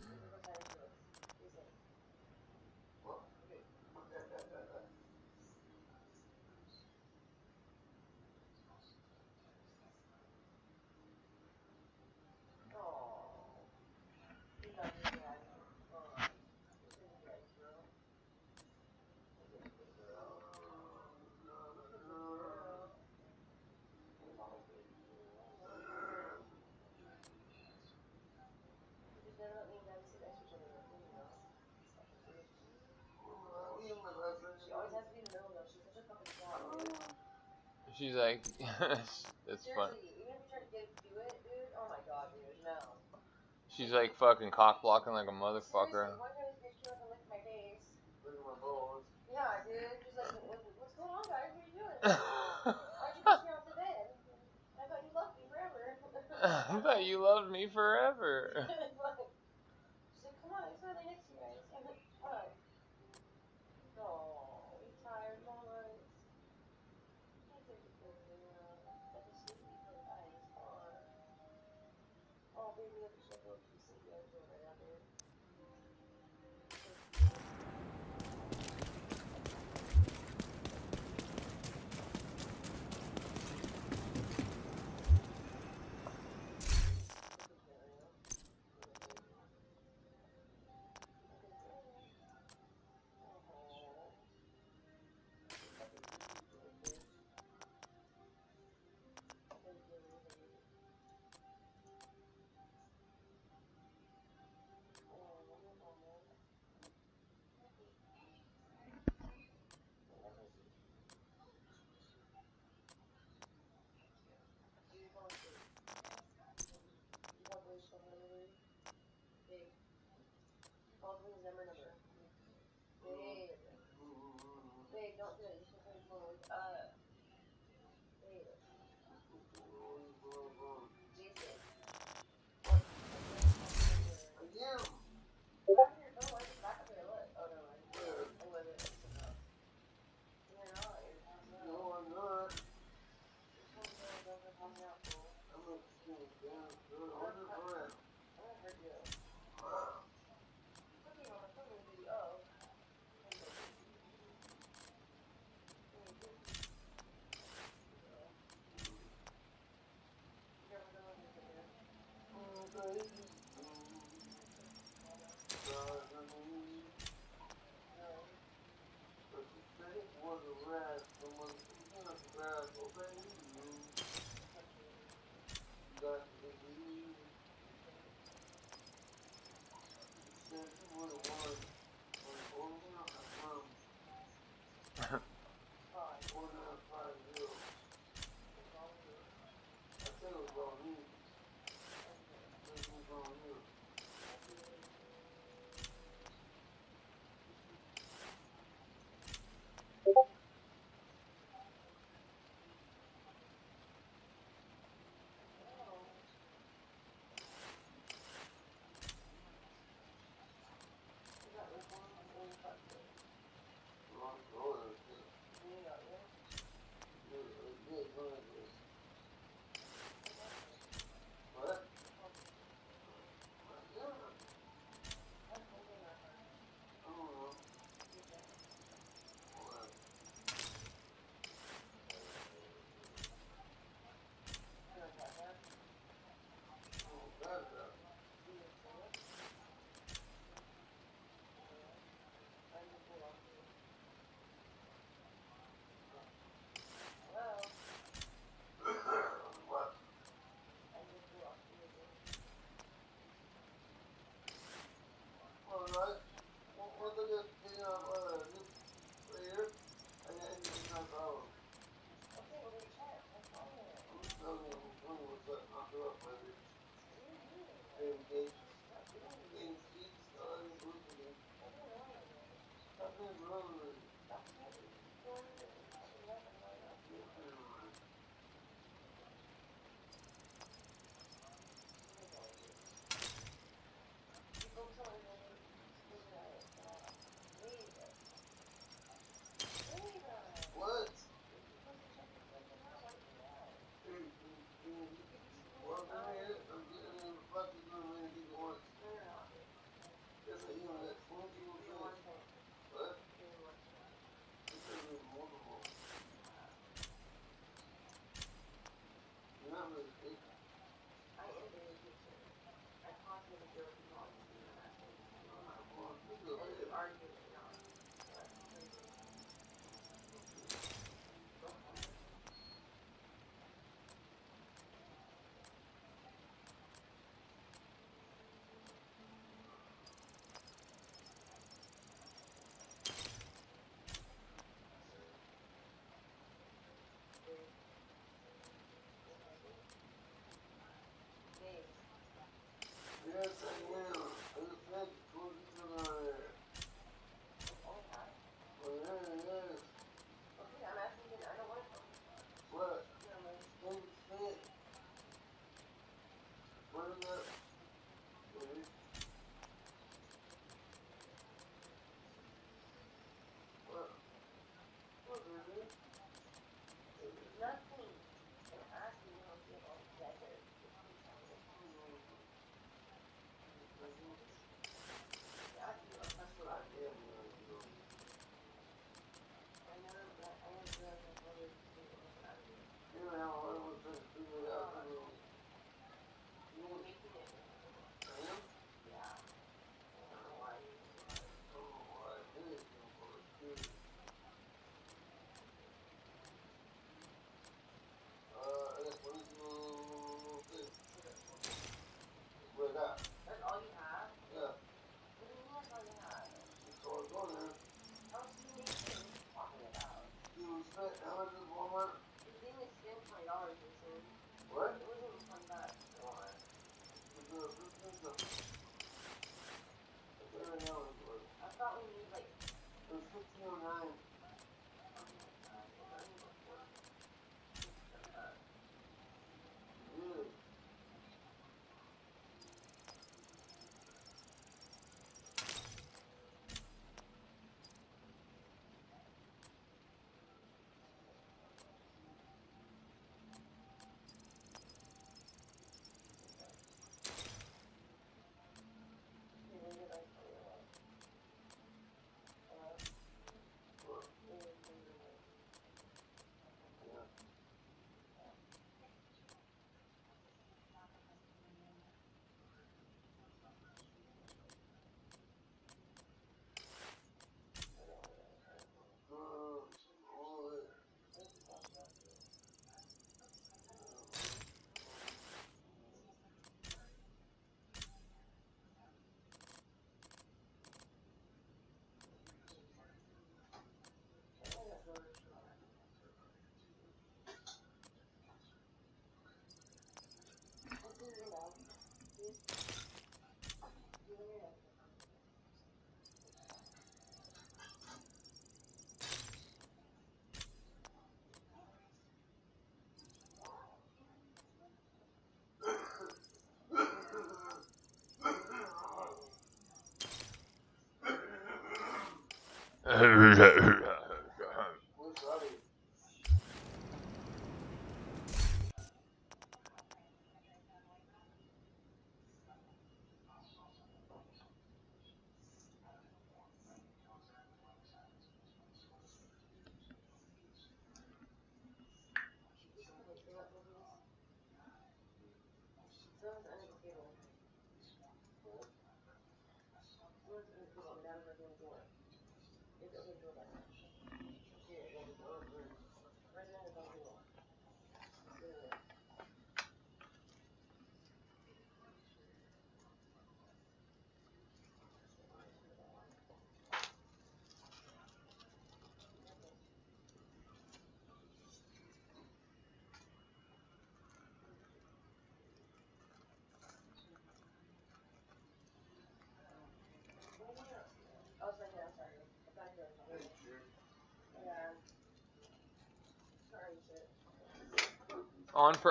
[SPEAKER 9] Look how tiny she looks. Listen. Okay. Oh. You're not your daddy. Oh. You're such a daddy girl. You're such a good girl. You're such a good girl. You're mama's baby. You just never let me and daddy sit next to each other in the room, you know? Fucking bitch. She always has to be in the middle though. She's such a fucking slob, dude.
[SPEAKER 2] She's like, it's fun.
[SPEAKER 9] Seriously, even if you try to get do it, dude, oh my god, dude, no.
[SPEAKER 2] She's like fucking cock blocking like a
[SPEAKER 9] Seriously,
[SPEAKER 2] motherfucker.
[SPEAKER 9] one time this bitch came up and licked my face. Licked my balls. Yeah, dude, she's like, what's going on, guys? What are you doing? Why'd you push me off the bed? I thought you loved me forever.
[SPEAKER 2] I thought you loved me forever.
[SPEAKER 9] She's like, come on, let's go lay next to you guys. Fuck. Oh, you tired, mamas? You're such a good girl. Such a sleepy little eyes. Oh, baby, look at you, like a little piece sleepy eyes doing right now, dude. So cute.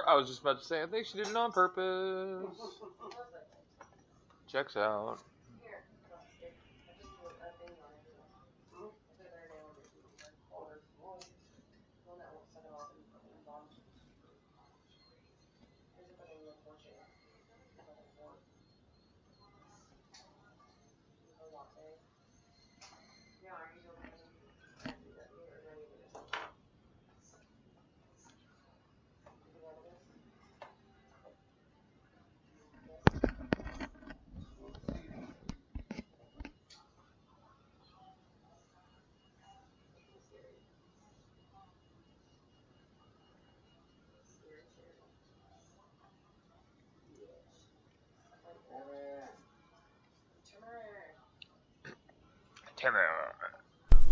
[SPEAKER 2] I was just about to say, I think she did it on purpose. Checks out.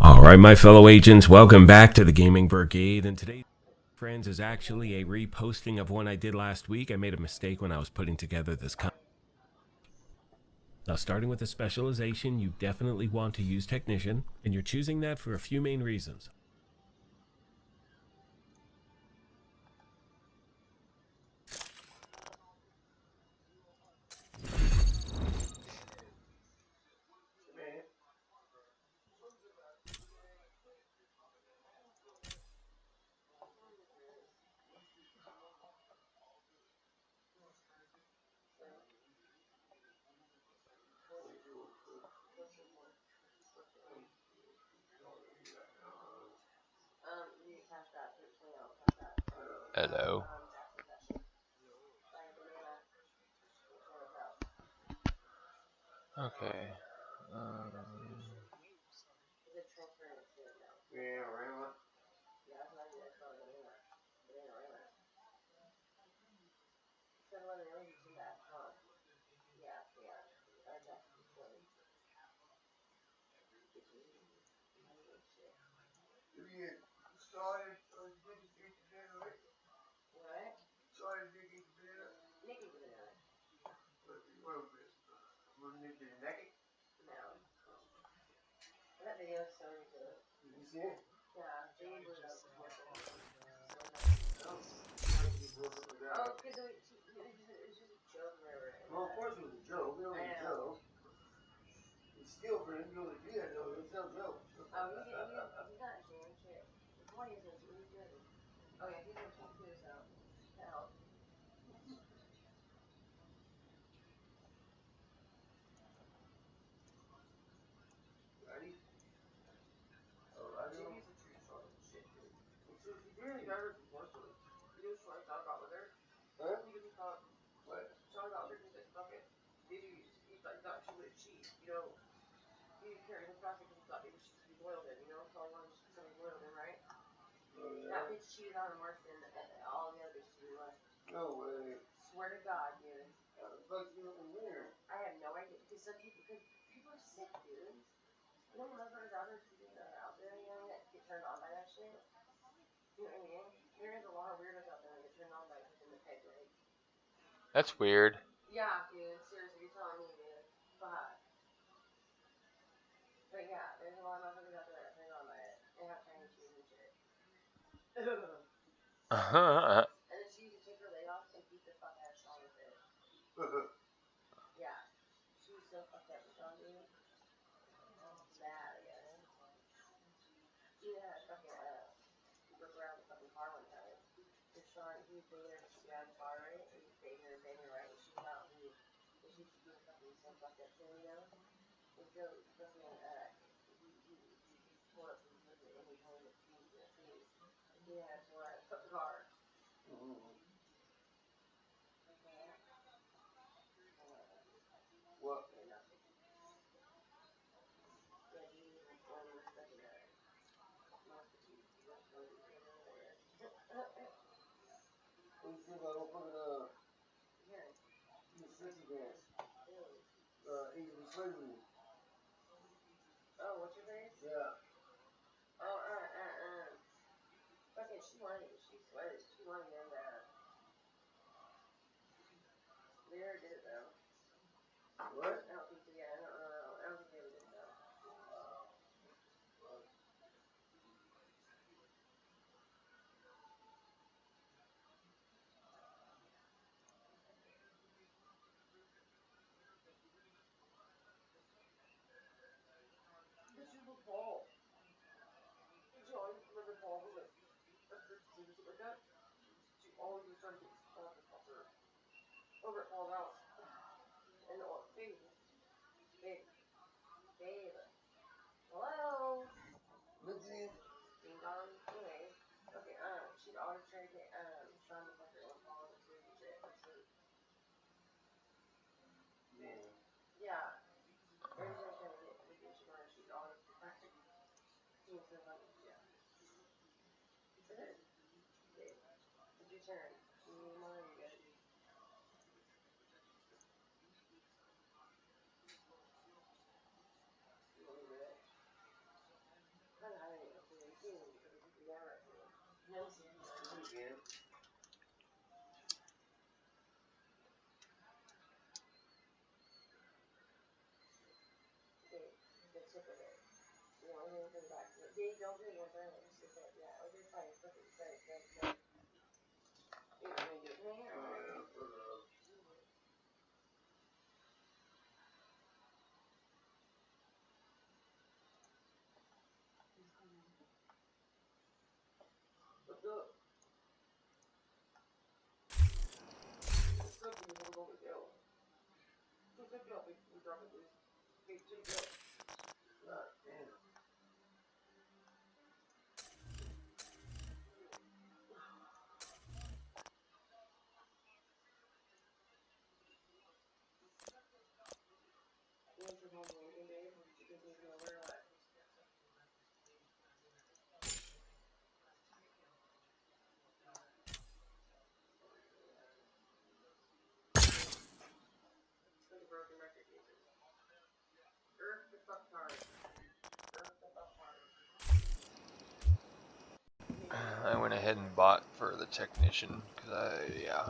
[SPEAKER 12] All right, my fellow agents, welcome back to the Gaming Brigade. And today, friends, is actually a reposting of one I did last week. I made a mistake when I was putting together this content. Now, starting with the specialization, you definitely want to use Technician, and you're choosing that for a few main reasons.
[SPEAKER 2] Hello. Okay. That's weird.
[SPEAKER 9] And then she used to take her leg off and beat the fuck out of Sean with it. Yeah. She was so fucked up with Sean, dude. Mad, I guess. She had a fucking, rip around the fucking car one time. And Sean, he was banging her, she got in the car, right? And he was banging her, right? And she was out, and she was doing fucking some fucked up shit, you know? And so, fucking, he pulled up and was in his home with keys in his face. And he had to pull out of the car.
[SPEAKER 13] What?
[SPEAKER 9] Yeah, he was recording with fucking, masterpiece.
[SPEAKER 13] What do you think about fucking,
[SPEAKER 9] Yeah.
[SPEAKER 13] the sexy dance?
[SPEAKER 9] Ew.
[SPEAKER 13] Angel of Slavery.
[SPEAKER 9] Oh, what's your face?
[SPEAKER 13] Yeah.
[SPEAKER 9] Oh, fucking, she wanted him bad. They never did it though.
[SPEAKER 13] What?
[SPEAKER 9] I don't think so, yeah, I don't know. I don't think they ever did it though. But she was Paul. Did you always remember Paul was like a 13 or something like that? She always was trying to get Paul to fuck her. Over at Paul's house. And babe. Hello?
[SPEAKER 13] Lindsay?
[SPEAKER 9] Ding dong. Anyway. Okay, she'd always try to get, Sean to fuck her when Paul was asleep and shit.
[SPEAKER 13] Yeah.
[SPEAKER 9] Yeah. Every time she tried to get vacation on her, she'd always fuck her. She was so funny. Yeah. Okay. It's your turn. You need more? You good? You want me to do it? I don't have any else to do. You can't even put the camera up here.
[SPEAKER 13] No, sir. Again.
[SPEAKER 9] Okay. The tip of it. You know, everything from the back. Babe, don't do it one time. Just sit there. Yeah. Okay, fine. Perfect. Right. You want me to do it from here?
[SPEAKER 13] What's up? What's up? You want to go to jail?
[SPEAKER 9] Just pick it up. We drop it, please. Okay, take it up.
[SPEAKER 13] God damn.
[SPEAKER 9] You want some home anything, babe? You can take me over or what? Like a broken record, Jesus. Earth the fuck hard. Earth the fuck hard.
[SPEAKER 2] I went ahead and bought for the technician because yeah.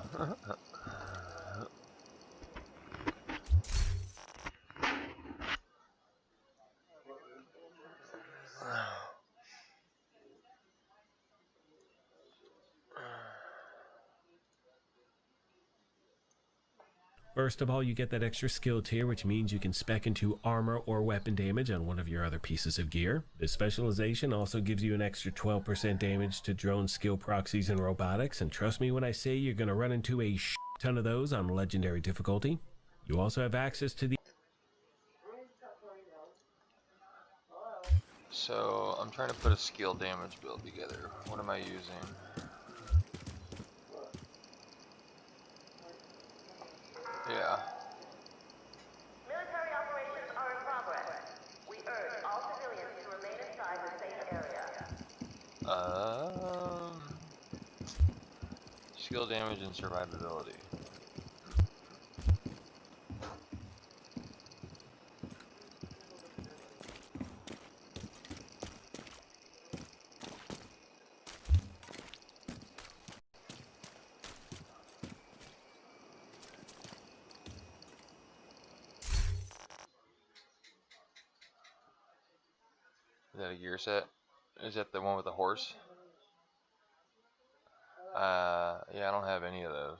[SPEAKER 12] First of all, you get that extra skill tier, which means you can spec into armor or weapon damage on one of your other pieces of gear. This specialization also gives you an extra 12% damage to drone skill proxies and robotics, and trust me when I say you're going to run into a ton of those on legendary difficulty. You also have access to the...
[SPEAKER 2] So I'm trying to put a skill damage build together. What am I using? Yeah.
[SPEAKER 10] Military operations are in progress. We urge all civilians to remain inside the safe area.
[SPEAKER 2] Skill damage and survivability. Is that a gear set? Is that the one with the horse? Yeah, I don't have any of those.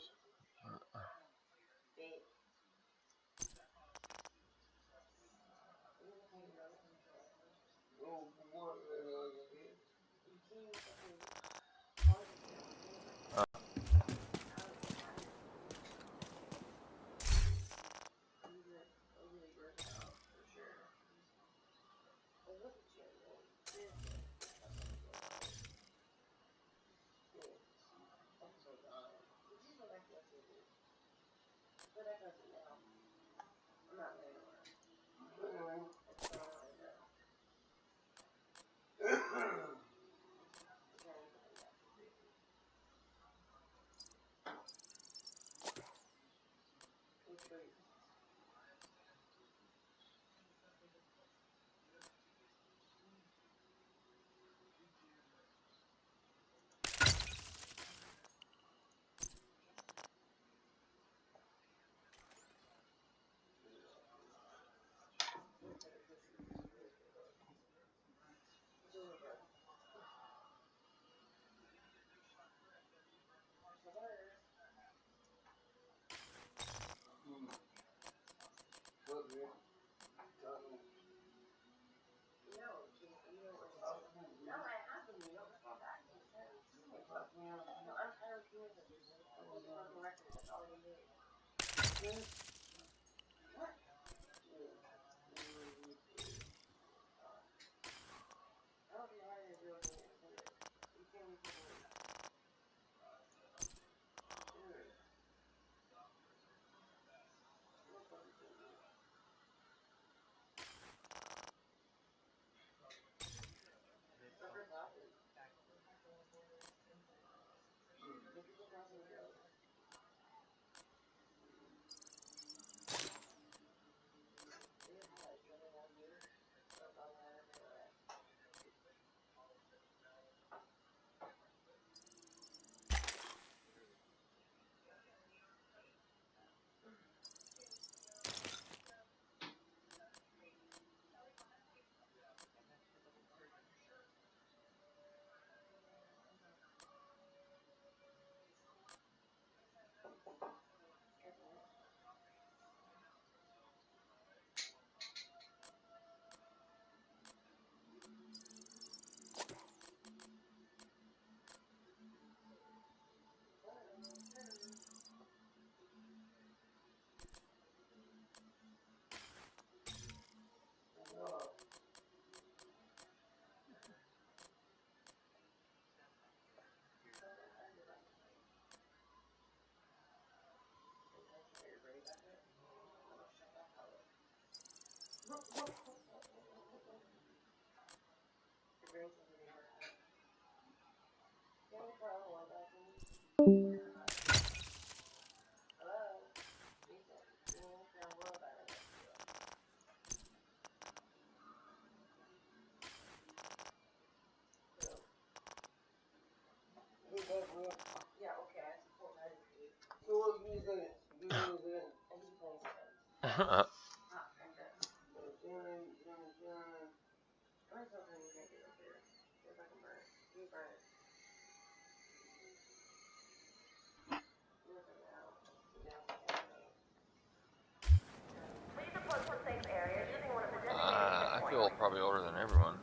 [SPEAKER 2] I feel probably older than everyone,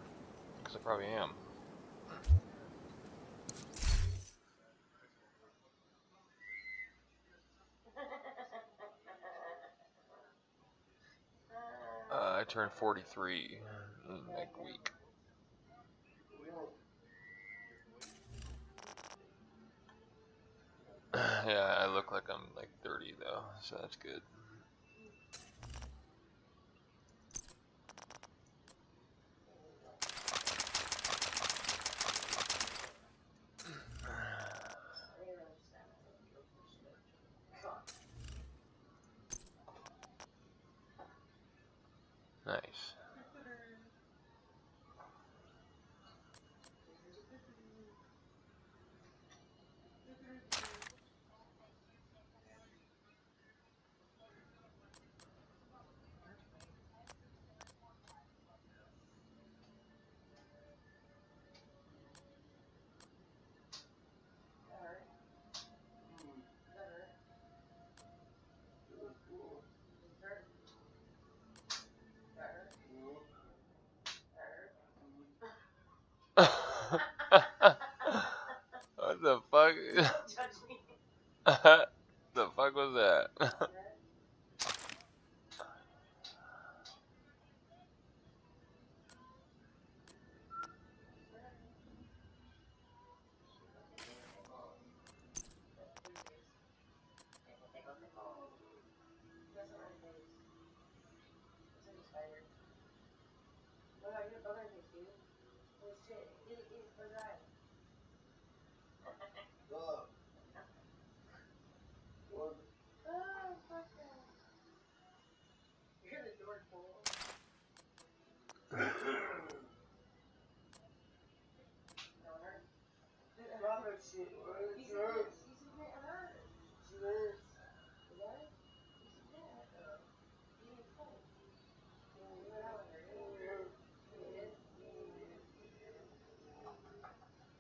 [SPEAKER 2] because I probably am. I turned 43 next week. Yeah, I look like I'm like 30 though, so that's good. Nice. The fuck?
[SPEAKER 9] Judge me.
[SPEAKER 2] The fuck was that?
[SPEAKER 9] What about your bugger face, dude? Oh shit. Close your eyes.
[SPEAKER 13] Dog. What?
[SPEAKER 9] Oh, fuck that. You're the dork fool. No, it hurts.
[SPEAKER 13] Stop that shit.
[SPEAKER 9] You
[SPEAKER 13] It
[SPEAKER 9] said
[SPEAKER 13] hurts.
[SPEAKER 9] it hurts.
[SPEAKER 13] It hurts.
[SPEAKER 9] It does? You said that. You didn't say. That one hurt. It did?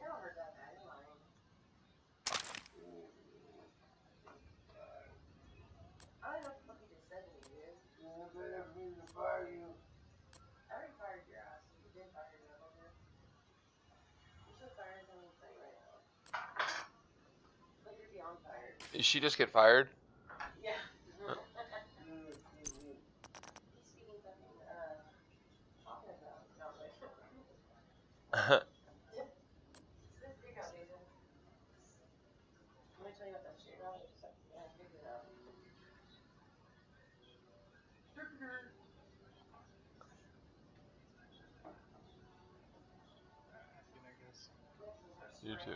[SPEAKER 9] It don't hurt that bad. You're lying. I don't know what the fuck you just said to me, dude.
[SPEAKER 13] Yeah, better for me to fire you.
[SPEAKER 9] I already fired your ass. You've been fired, motherfucker. You should fire someone inside right now. Like you're beyond fired.
[SPEAKER 2] Did she just get fired?
[SPEAKER 9] Yeah. He's speaking fucking, talking about. No, I'm like, spit dick out, Jason. Let me tell you about that shit, bro. Yeah, figure it out.
[SPEAKER 2] You too.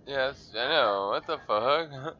[SPEAKER 2] Yes, I know. What the fuck?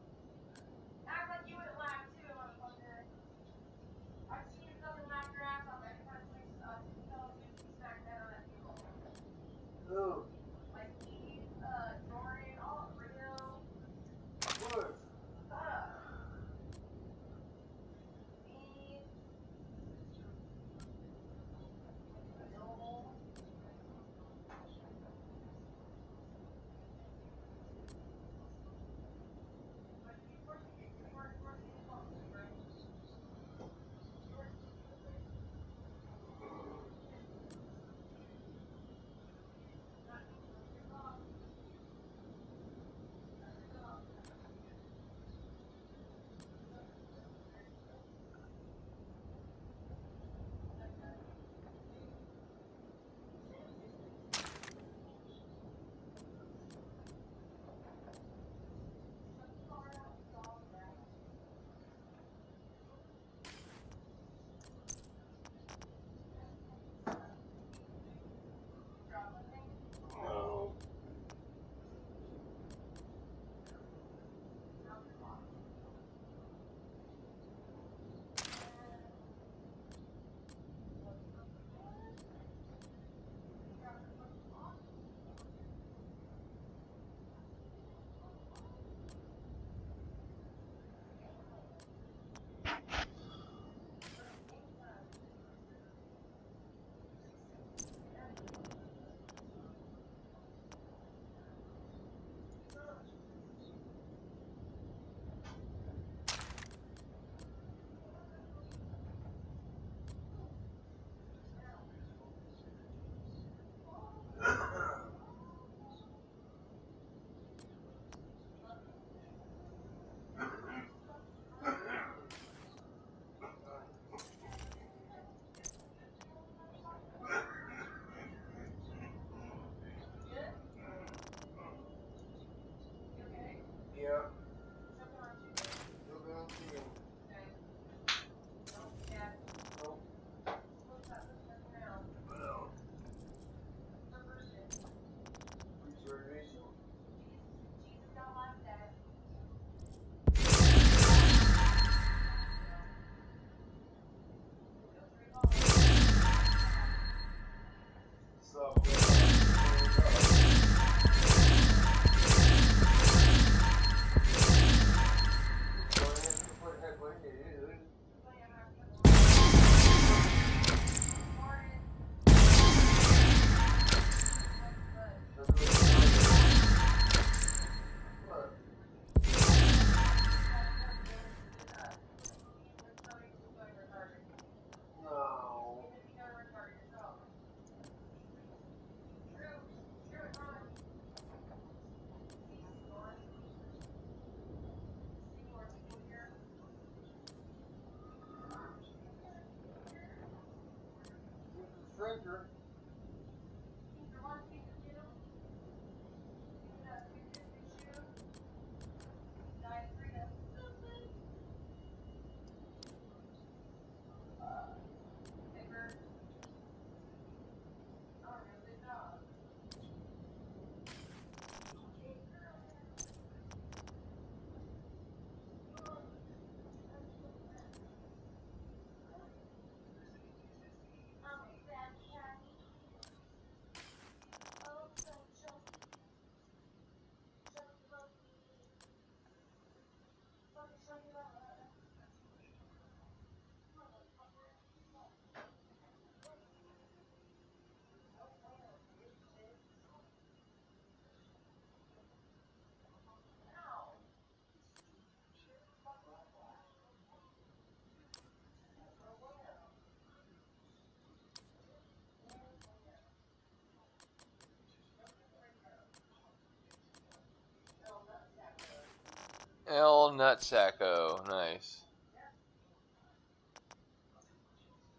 [SPEAKER 2] El Nutsacco. Nice.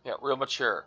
[SPEAKER 2] Yeah, real mature.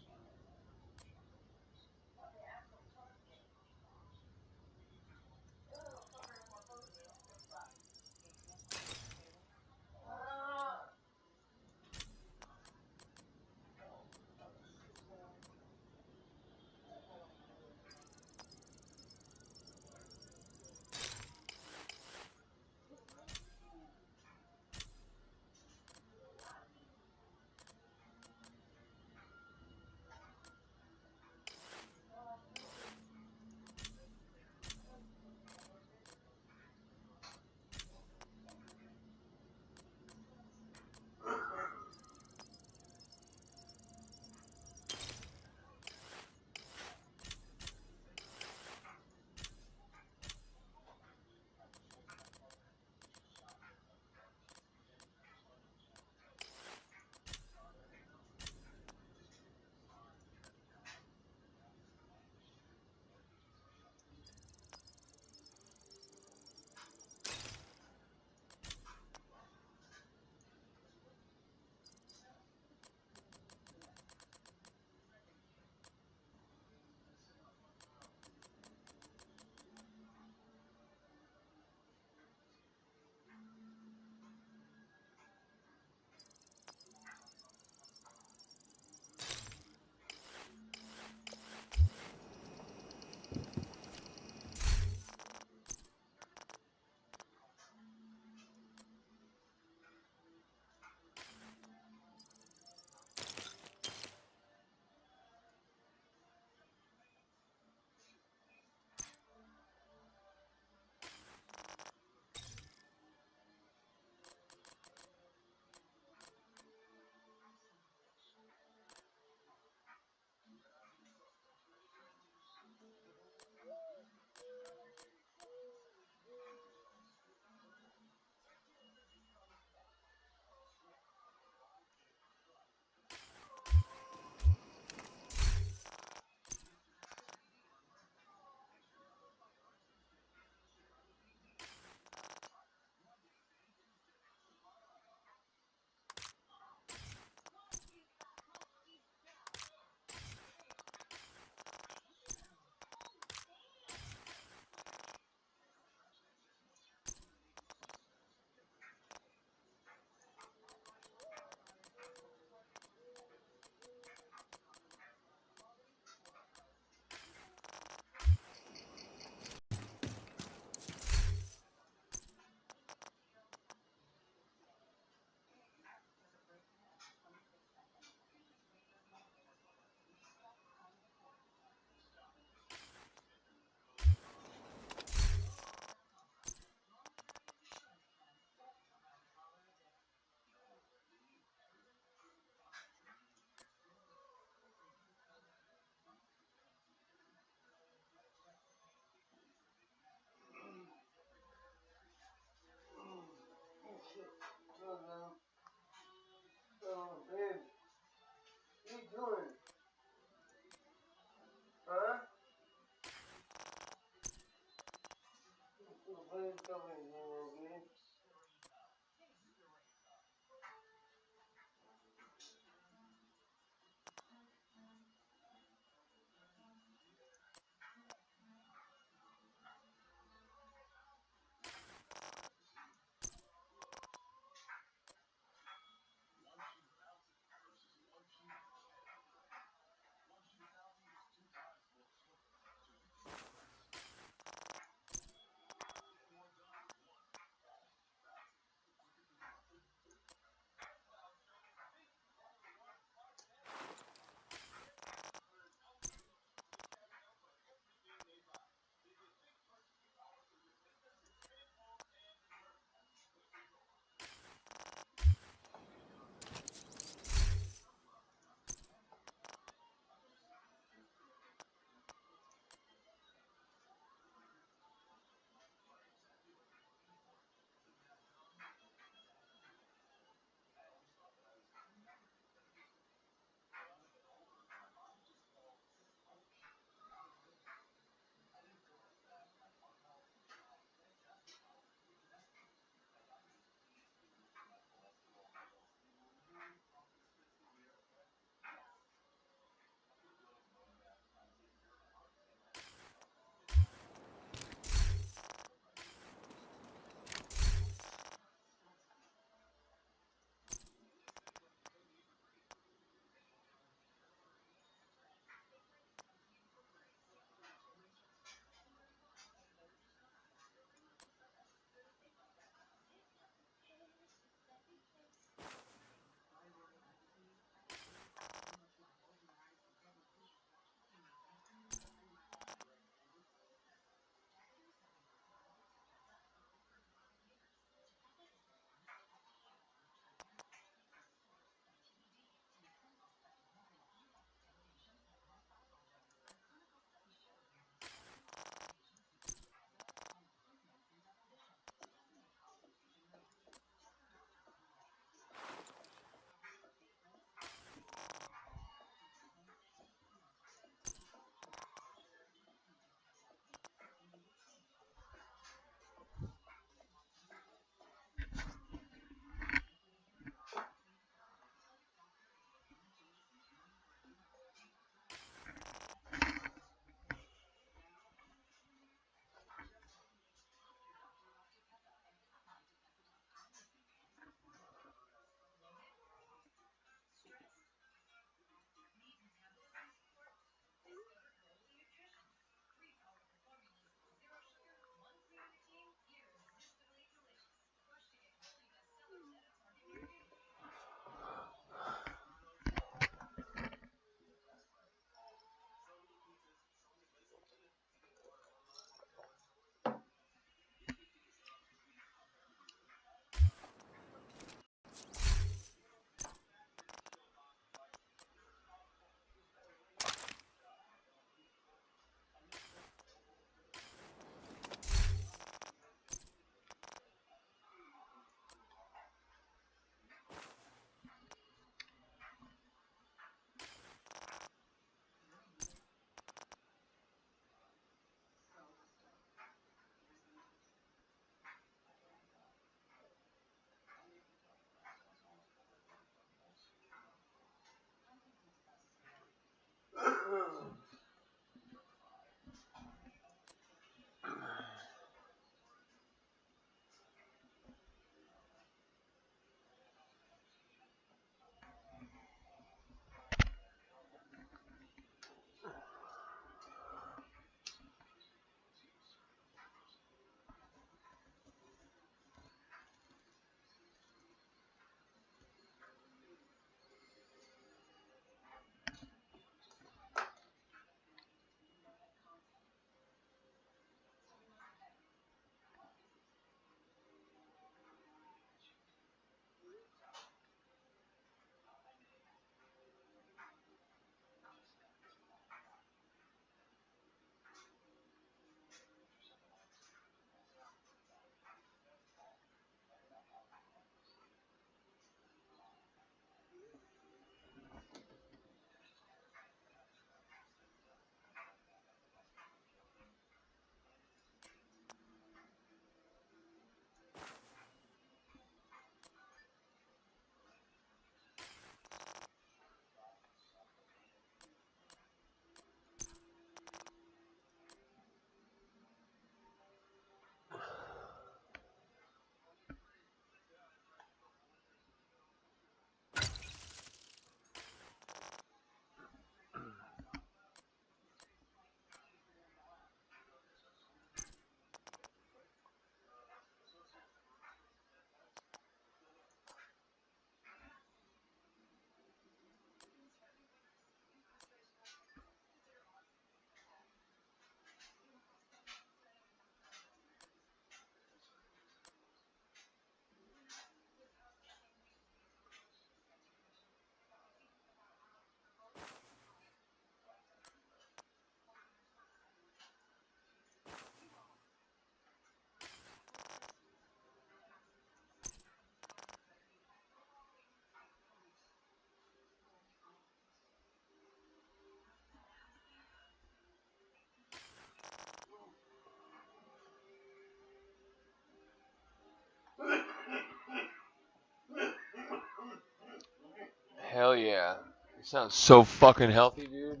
[SPEAKER 2] Hell yeah. It sounds so fucking healthy, dude.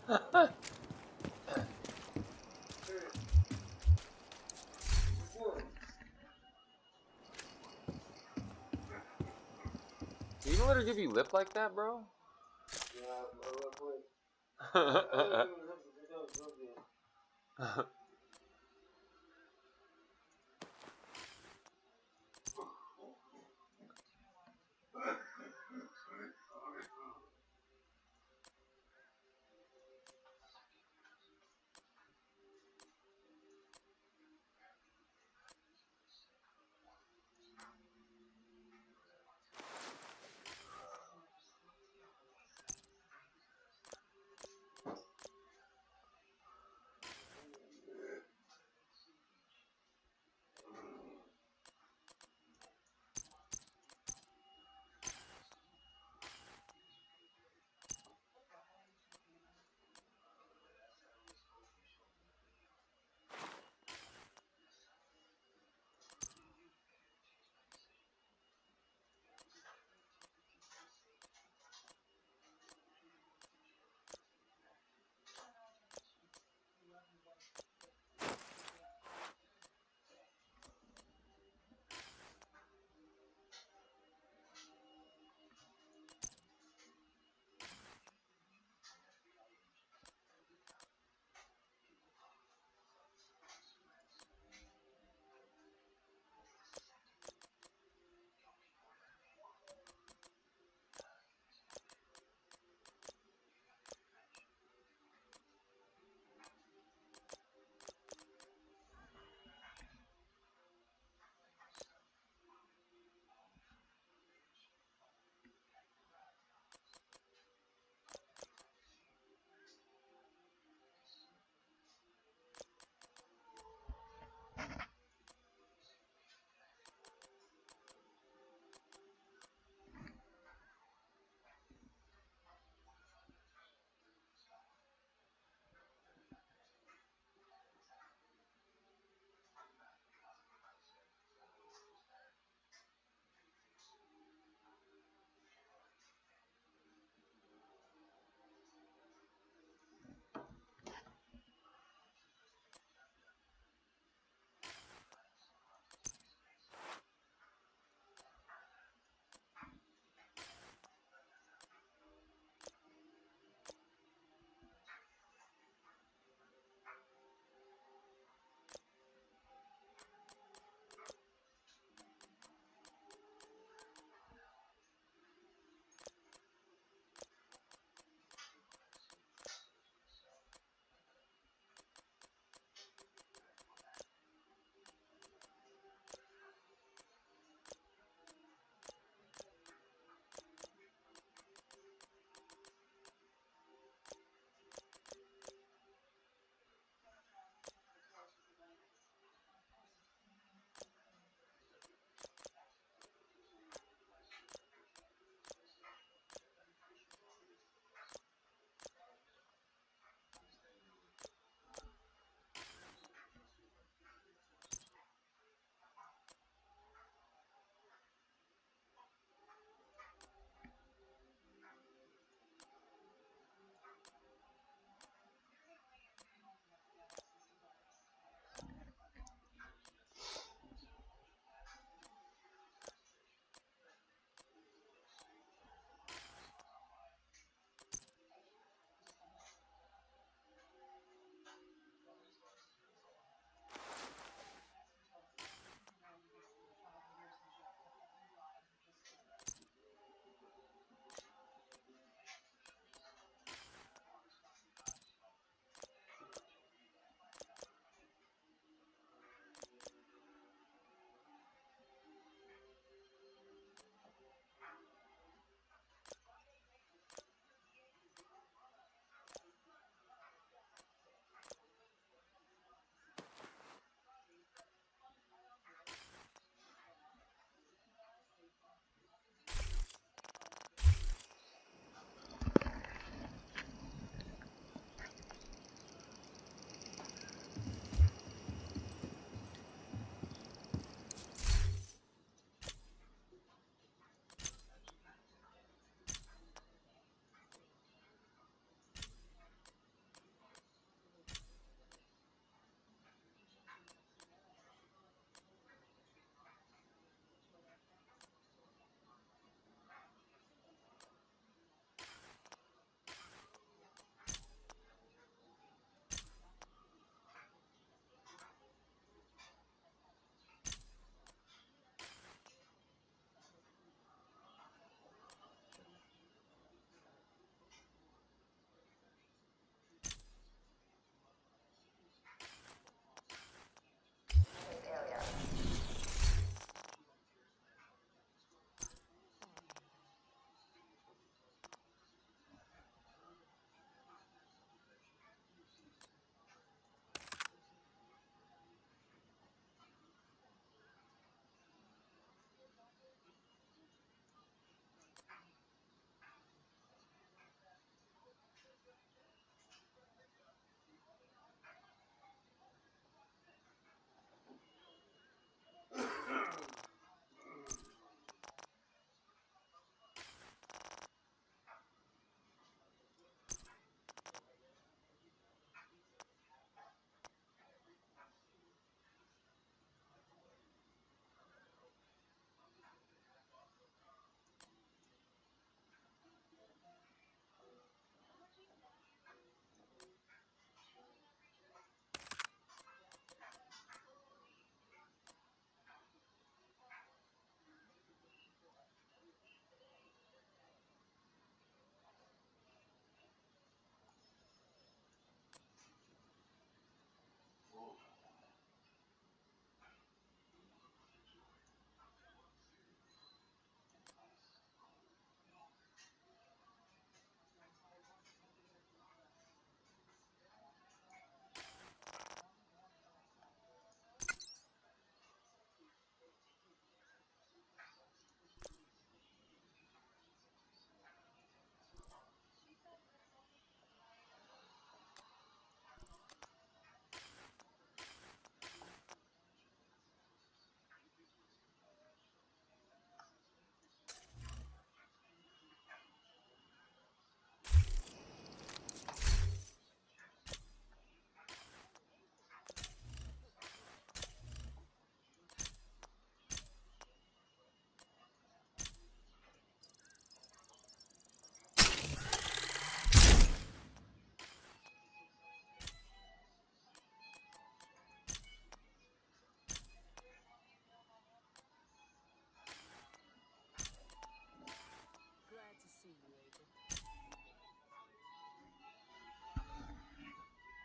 [SPEAKER 2] Do you even let her give you lip like that, bro?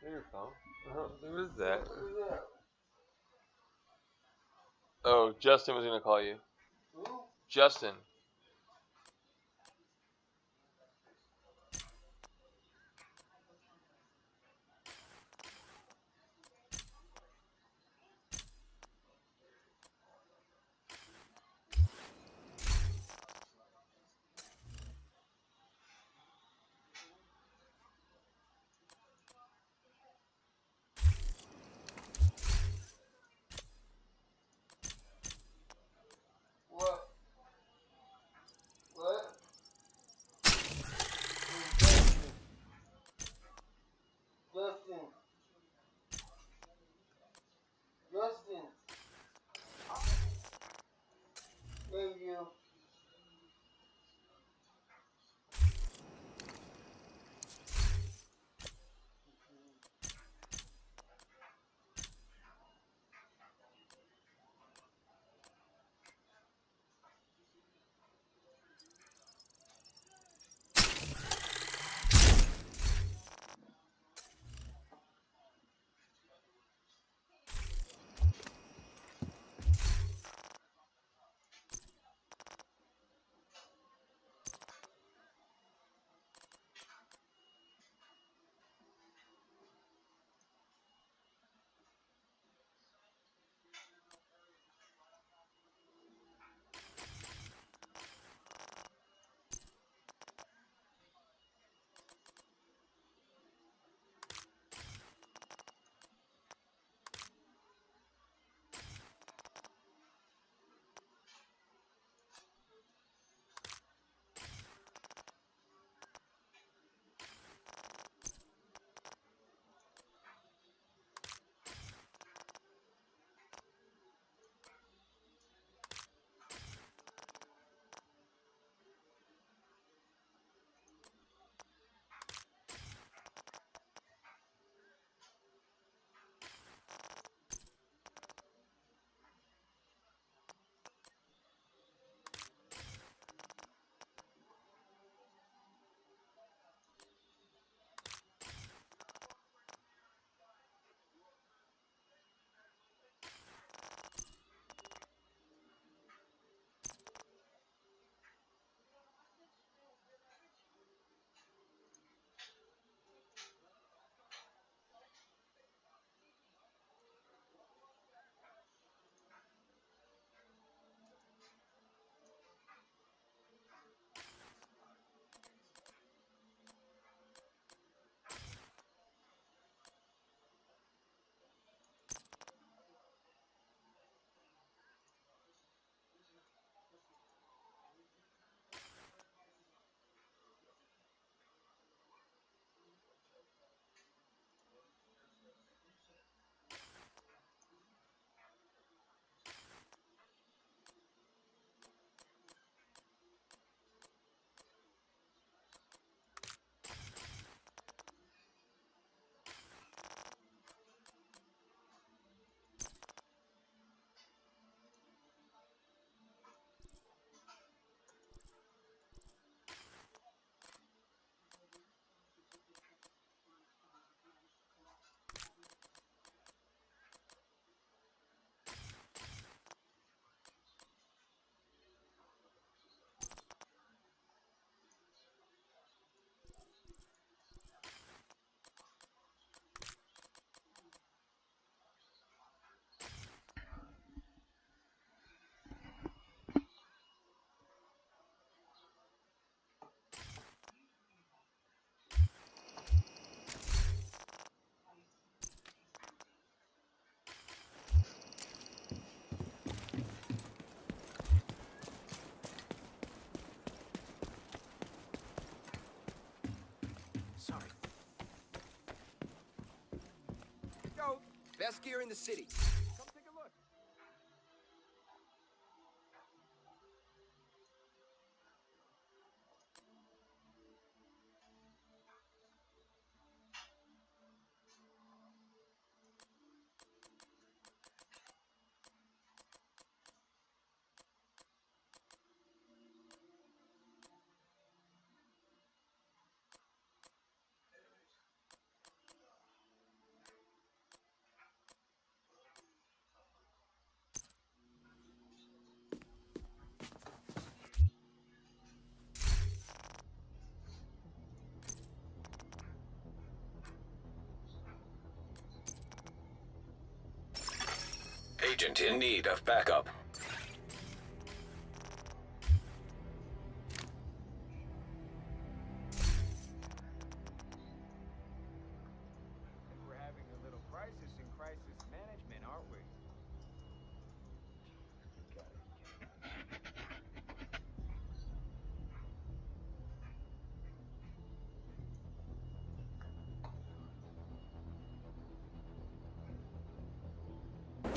[SPEAKER 2] Your phone? Who is that? Oh, Justin was gonna call you.
[SPEAKER 13] Who?
[SPEAKER 2] Justin.
[SPEAKER 13] What? What? Justin. Justin. Hey, you.
[SPEAKER 7] Sorry. Go. Best gear in the city. Come take a look.
[SPEAKER 1] agent in need of backup.
[SPEAKER 7] We're having a little crisis in crisis management, aren't we?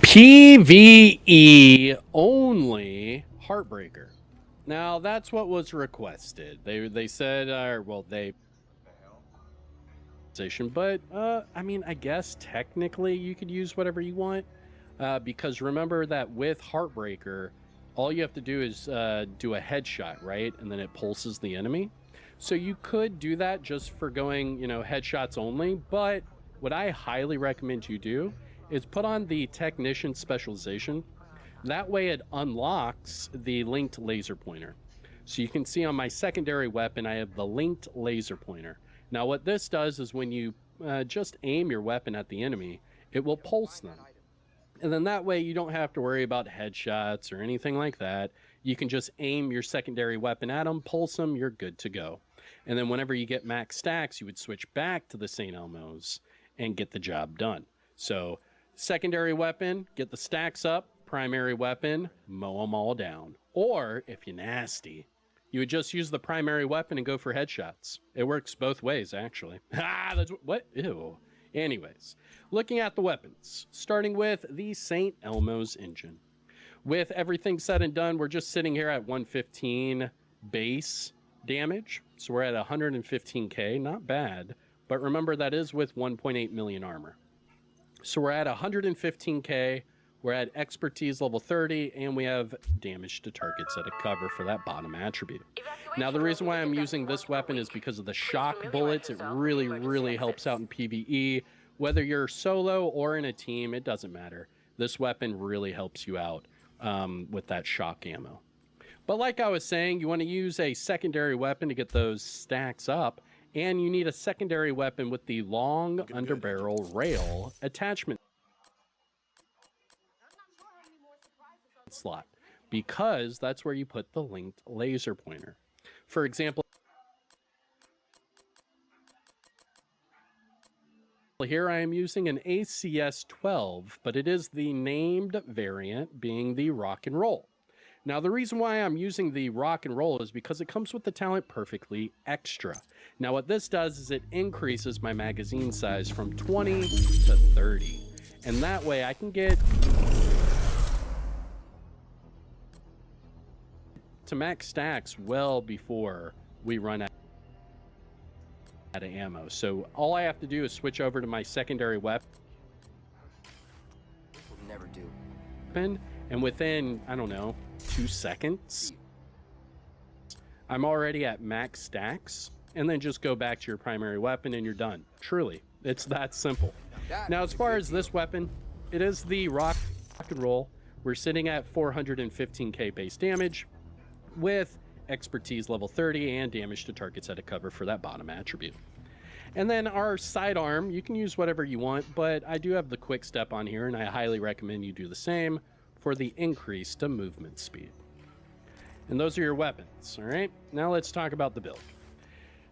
[SPEAKER 14] PvE only Heartbreaker. Now that's what was requested. They said, but I mean, I guess technically you could use whatever you want, because remember that with Heartbreaker, all you have to do is do a headshot, right, and then it pulses the enemy. So you could do that just for going, headshots only. But what I highly recommend you do is put on the technician specialization. That way it unlocks the linked laser pointer. So you can see on my secondary weapon, I have the linked laser pointer. Now what this does is when you just aim your weapon at the enemy, it will pulse them. And then that way you don't have to worry about headshots or anything like that. You can just aim your secondary weapon at them, pulse them, you're good to go. And then whenever you get max stacks, you would switch back to the St. Elmo's and get the job done. So secondary weapon, get the stacks up. Primary weapon, mow them all down. Or if you're nasty, you would just use the primary weapon and go for headshots. It works both ways, actually. That's what? Ew. Anyways, looking at the weapons, starting with the St. Elmo's engine. With everything said and done, we're just sitting here at 115 base damage. So we're at 115k, not bad. But remember, that is with 1.8 million armor. So we're at 115k. We're at expertise level 30, and we have damage to targets at a cover for that bottom attribute. Now, the reason why I'm using this weapon is because of the shock bullets. It really, really helps out in PvE. Whether you're solo or in a team, it doesn't matter. This weapon really helps you out with that shock ammo. But like I was saying, you want to use a secondary weapon to get those stacks up, and you need a secondary weapon with the long underbarrel rail attachment slot, because that's where you put the linked laser pointer. For example, here I am using an ACS-12, but it is the named variant, being the rock and roll. Now, the reason why I'm using the rock and roll is because it comes with the talent perfectly extra. Now, what this does is it increases my magazine size from 20 to 30, and that way I can get to max stacks well before we run out of ammo. So all I have to do is switch over to my secondary weapon.
[SPEAKER 15] Will never do.
[SPEAKER 14] And within, I don't know, 2 seconds, I'm already at max stacks. And then just go back to your primary weapon and you're done. Truly, it's that simple. Now, as far as this weapon, it is the rock and roll. We're sitting at 415k base damage, with expertise level 30 and damage to targets at a cover for that bottom attribute. And then our sidearm, you can use whatever you want, but I do have the quick step on here, and I highly recommend you do the same for the increase to movement speed. And those are your weapons, all right? Now let's talk about the build.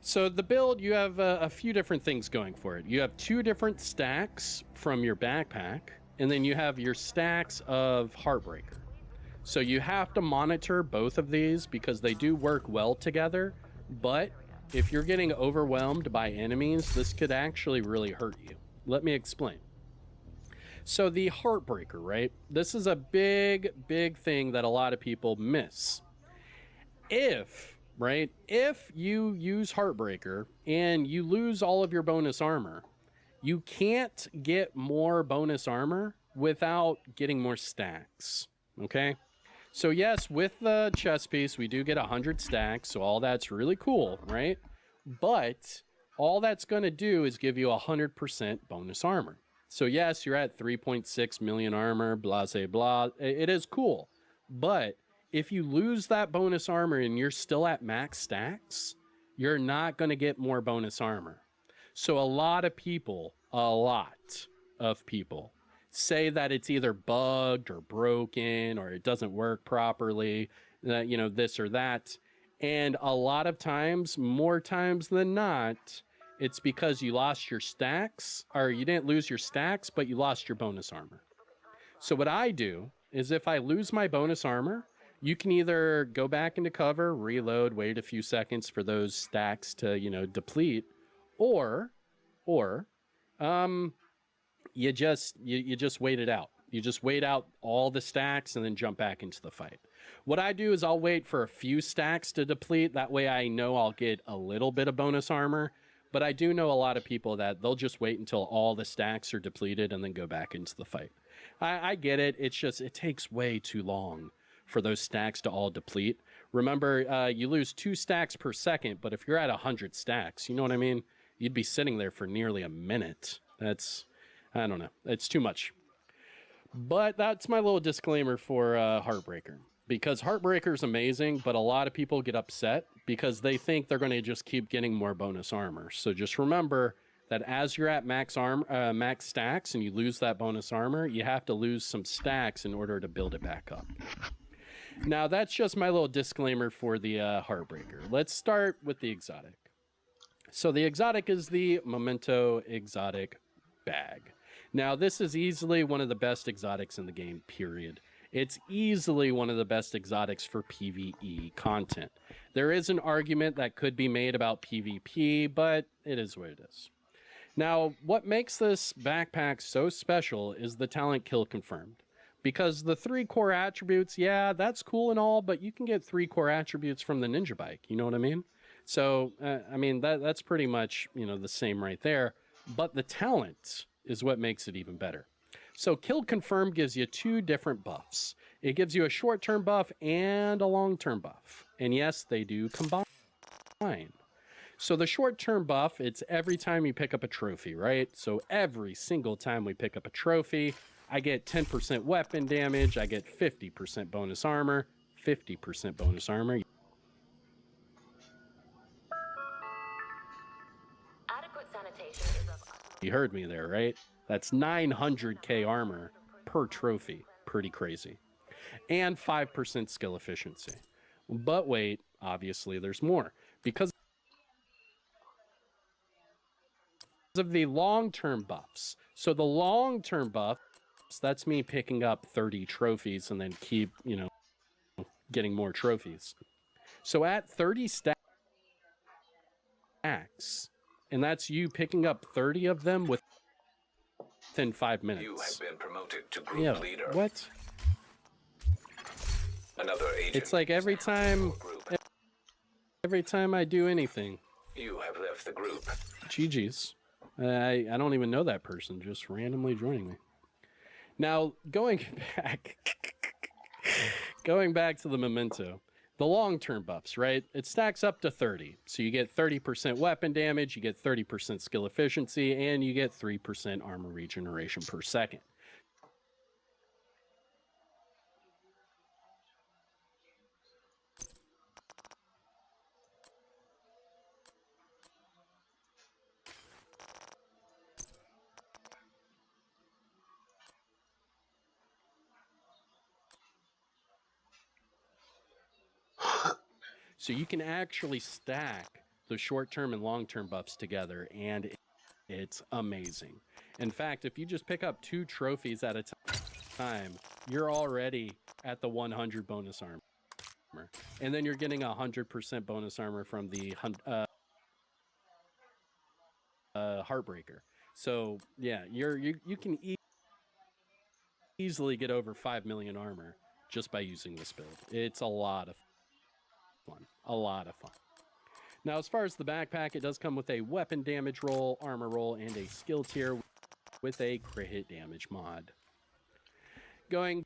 [SPEAKER 14] So the build, you have a few different things going for it. You have 2 different stacks from your backpack, and then you have your stacks of Heartbreaker. So you have to monitor both of these because they do work well together, but if you're getting overwhelmed by enemies, this could actually really hurt you. Let me explain. So the Heartbreaker, right? This is a big, big thing that a lot of people miss. If you use Heartbreaker and you lose all of your bonus armor, you can't get more bonus armor without getting more stacks, okay? So yes, with the chest piece, we do get 100 stacks, so all that's really cool, right? But all that's going to do is give you 100% bonus armor. So yes, you're at 3.6 million armor, blah, blah. It is cool. But if you lose that bonus armor and you're still at max stacks, you're not going to get more bonus armor. So a lot of people say that it's either bugged or broken or it doesn't work properly, this or that. And a lot of times, more times than not, it's because you lost your stacks, or you didn't lose your stacks, but you lost your bonus armor. So what I do is if I lose my bonus armor, you can either go back into cover, reload, wait a few seconds for those stacks to, deplete, or you just wait it out. You just wait out all the stacks and then jump back into the fight. What I do is I'll wait for a few stacks to deplete. That way I know I'll get a little bit of bonus armor. But I do know a lot of people that they'll just wait until all the stacks are depleted and then go back into the fight. I get it. It's just, it takes way too long for those stacks to all deplete. Remember, you lose 2 stacks per second, but if you're at 100 stacks, you know what I mean? You'd be sitting there for nearly a minute. That's, I don't know. It's too much. But that's my little disclaimer for Heartbreaker. Because Heartbreaker is amazing, but a lot of people get upset because they think they're going to just keep getting more bonus armor. So just remember that as you're at max stacks and you lose that bonus armor, you have to lose some stacks in order to build it back up. Now, that's just my little disclaimer for the Heartbreaker. Let's start with the exotic. So the exotic is the Memento Exotic Bag. Now, this is easily one of the best exotics in the game, period. It's easily one of the best exotics for PvE content. There is an argument that could be made about PvP, but it is what it is. Now, what makes this backpack so special is the talent kill confirmed. Because the 3 core attributes, yeah, that's cool and all, but you can get 3 core attributes from the Ninja Bike, you know what I mean? So, that's pretty much, the same right there. But the talent is what makes it even better. So Kill Confirm gives you 2 different buffs. It gives you a short-term buff and a long-term buff. And yes, they do combine. So the short-term buff, it's every time you pick up a trophy, right? So every single time we pick up a trophy, I get 10% weapon damage, I get 50% bonus armor, 50% bonus armor.
[SPEAKER 10] Adequate sanitation is of
[SPEAKER 14] You heard me there, right? That's 900k armor per trophy. Pretty crazy. And 5% skill efficiency. But wait, obviously there's more. Because of the long-term buffs. So the long-term buffs, that's me picking up 30 trophies and then keep, getting more trophies. So at 30 stacks, and that's you picking up 30 of them within 5 minutes.
[SPEAKER 1] You have been promoted to group leader.
[SPEAKER 14] What?
[SPEAKER 1] Another agent.
[SPEAKER 14] It's like every time I do anything.
[SPEAKER 1] You have left the group.
[SPEAKER 14] GG's. I don't even know that person, just randomly joining me. Now, going back to the Memento, the long-term buffs, right? It stacks up to 30. So you get 30% weapon damage, you get 30% skill efficiency, and you get 3% armor regeneration per second. So you can actually stack the short-term and long-term buffs together, and it's amazing. In fact, if you just pick up 2 trophies at a time, you're already at the 100 bonus armor. And then you're getting 100% bonus armor from the Heartbreaker. So, yeah, you can easily get over 5 million armor just by using this build. It's a lot of fun. A lot of fun. Now, as far as the backpack, it does come with a weapon damage roll, armor roll, and a skill tier with a crit hit damage mod. Going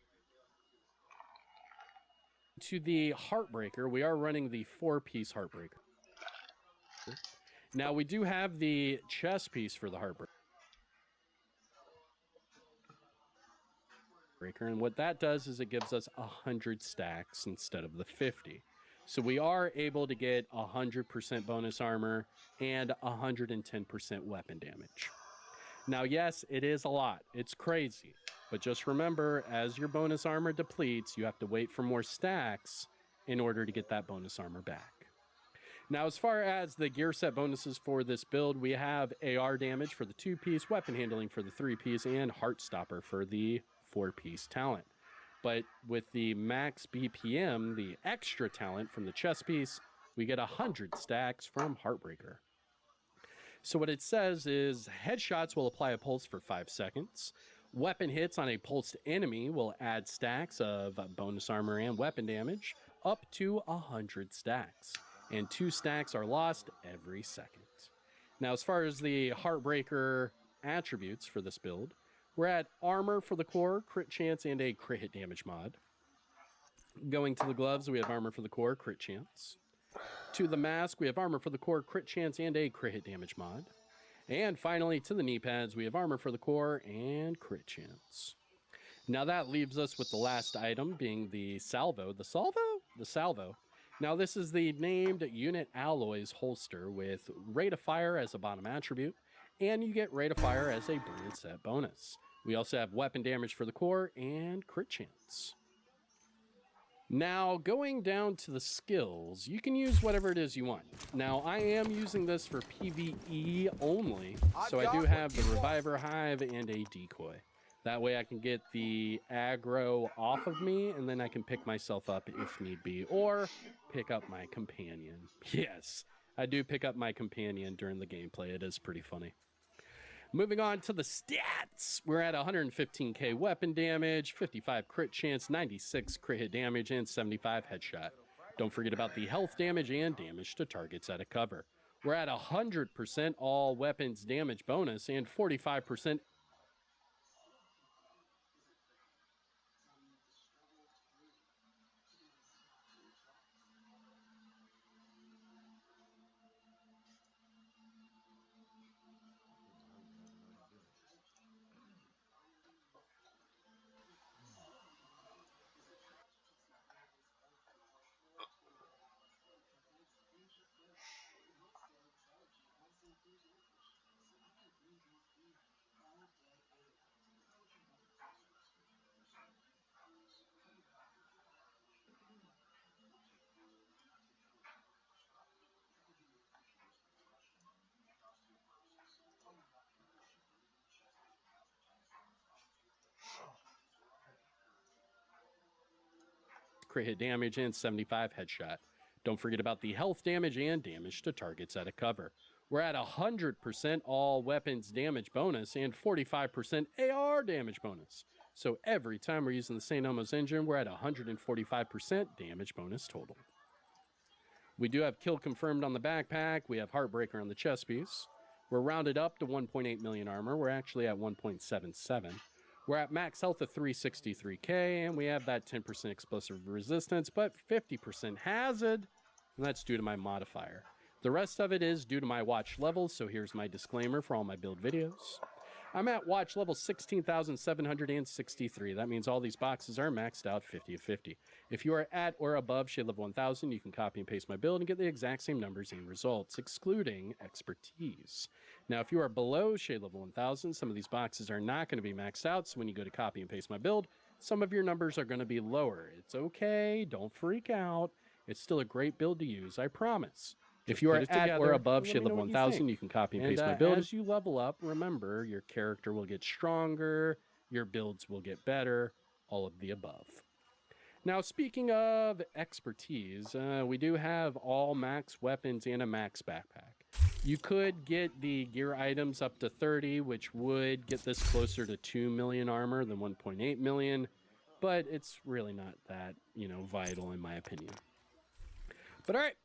[SPEAKER 14] to the Heartbreaker, we are running the 4-piece Heartbreaker. Now, we do have the chest piece for the Heartbreaker. And what that does is it gives us 100 stacks instead of the 50. So we are able to get 100% bonus armor and 110% weapon damage. Now, yes, it is a lot. It's crazy. But just remember, as your bonus armor depletes, you have to wait for more stacks in order to get that bonus armor back. Now, as far as the gear set bonuses for this build, we have AR damage for the 2-piece, weapon handling for the 3-piece, and Heartstopper for the 4-piece talent. But with the max BPM, the extra talent from the chest piece, we get 100 stacks from Heartbreaker. So what it says is headshots will apply a pulse for 5 seconds. Weapon hits on a pulsed enemy will add stacks of bonus armor and weapon damage up to 100 stacks. And 2 stacks are lost every second. Now, as far as the Heartbreaker attributes for this build, we're at armor for the core, crit chance, and a crit hit damage mod. Going to the gloves, we have armor for the core, crit chance. To the mask, we have armor for the core, crit chance, and a crit hit damage mod. And finally, to the knee pads, we have armor for the core and crit chance. Now that leaves us with the last item being the salvo. The salvo. Now this is the named unit alloys holster with rate of fire as a bottom attribute, and you get rate of fire as a burn set bonus. We also have weapon damage for the core and crit chance. Now, going down to the skills, you can use whatever it is you want. Now, I am using this for PvE only, so I do have the Reviver Hive and a Decoy. That way I can get the aggro off of me, and then I can pick myself up if need be, or pick up my companion. Yes, I do pick up my companion during the gameplay. It is pretty funny. Moving on to the stats, we're at 115k weapon damage, 55 crit chance, 96 crit hit damage, and 75 headshot. Don't forget about the health damage and damage to targets at a cover. We're at 100% all weapons damage bonus and 45% crit hit damage and 75 headshot. Don't forget about the health damage and damage to targets at a cover. We're at 100% all weapons damage bonus and 45% AR damage bonus. So every time we're using the St. Elmo's engine, we're at 145% damage bonus total. We do have kill confirmed on the backpack. We have Heartbreaker on the chest piece. We're rounded up to 1.8 million armor. We're actually at 1.77. We're at max health of 363k, and we have that 10% explosive resistance, but 50% hazard, and that's due to my modifier. The rest of it is due to my watch levels, so here's my disclaimer for all my build videos. I'm at watch level 16,763. That means all these boxes are maxed out 50 of 50. If you are at or above shade level 1000, you can copy and paste my build and get the exact same numbers and results, excluding expertise. Now, if you are below shade level 1000, some of these boxes are not going to be maxed out, so when you go to copy and paste my build, some of your numbers are going to be lower. It's okay, don't freak out. It's still a great build to use, I promise. If you are at or above shade level 1000, you can copy and paste my build. As you level up, remember, your character will get stronger, your builds will get better, all of the above. Now, speaking of expertise, we do have all max weapons and a max backpack. You could get the gear items up to 30, which would get this closer to 2 million armor than 1.8 million, but it's really not that, vital in my opinion. But all right.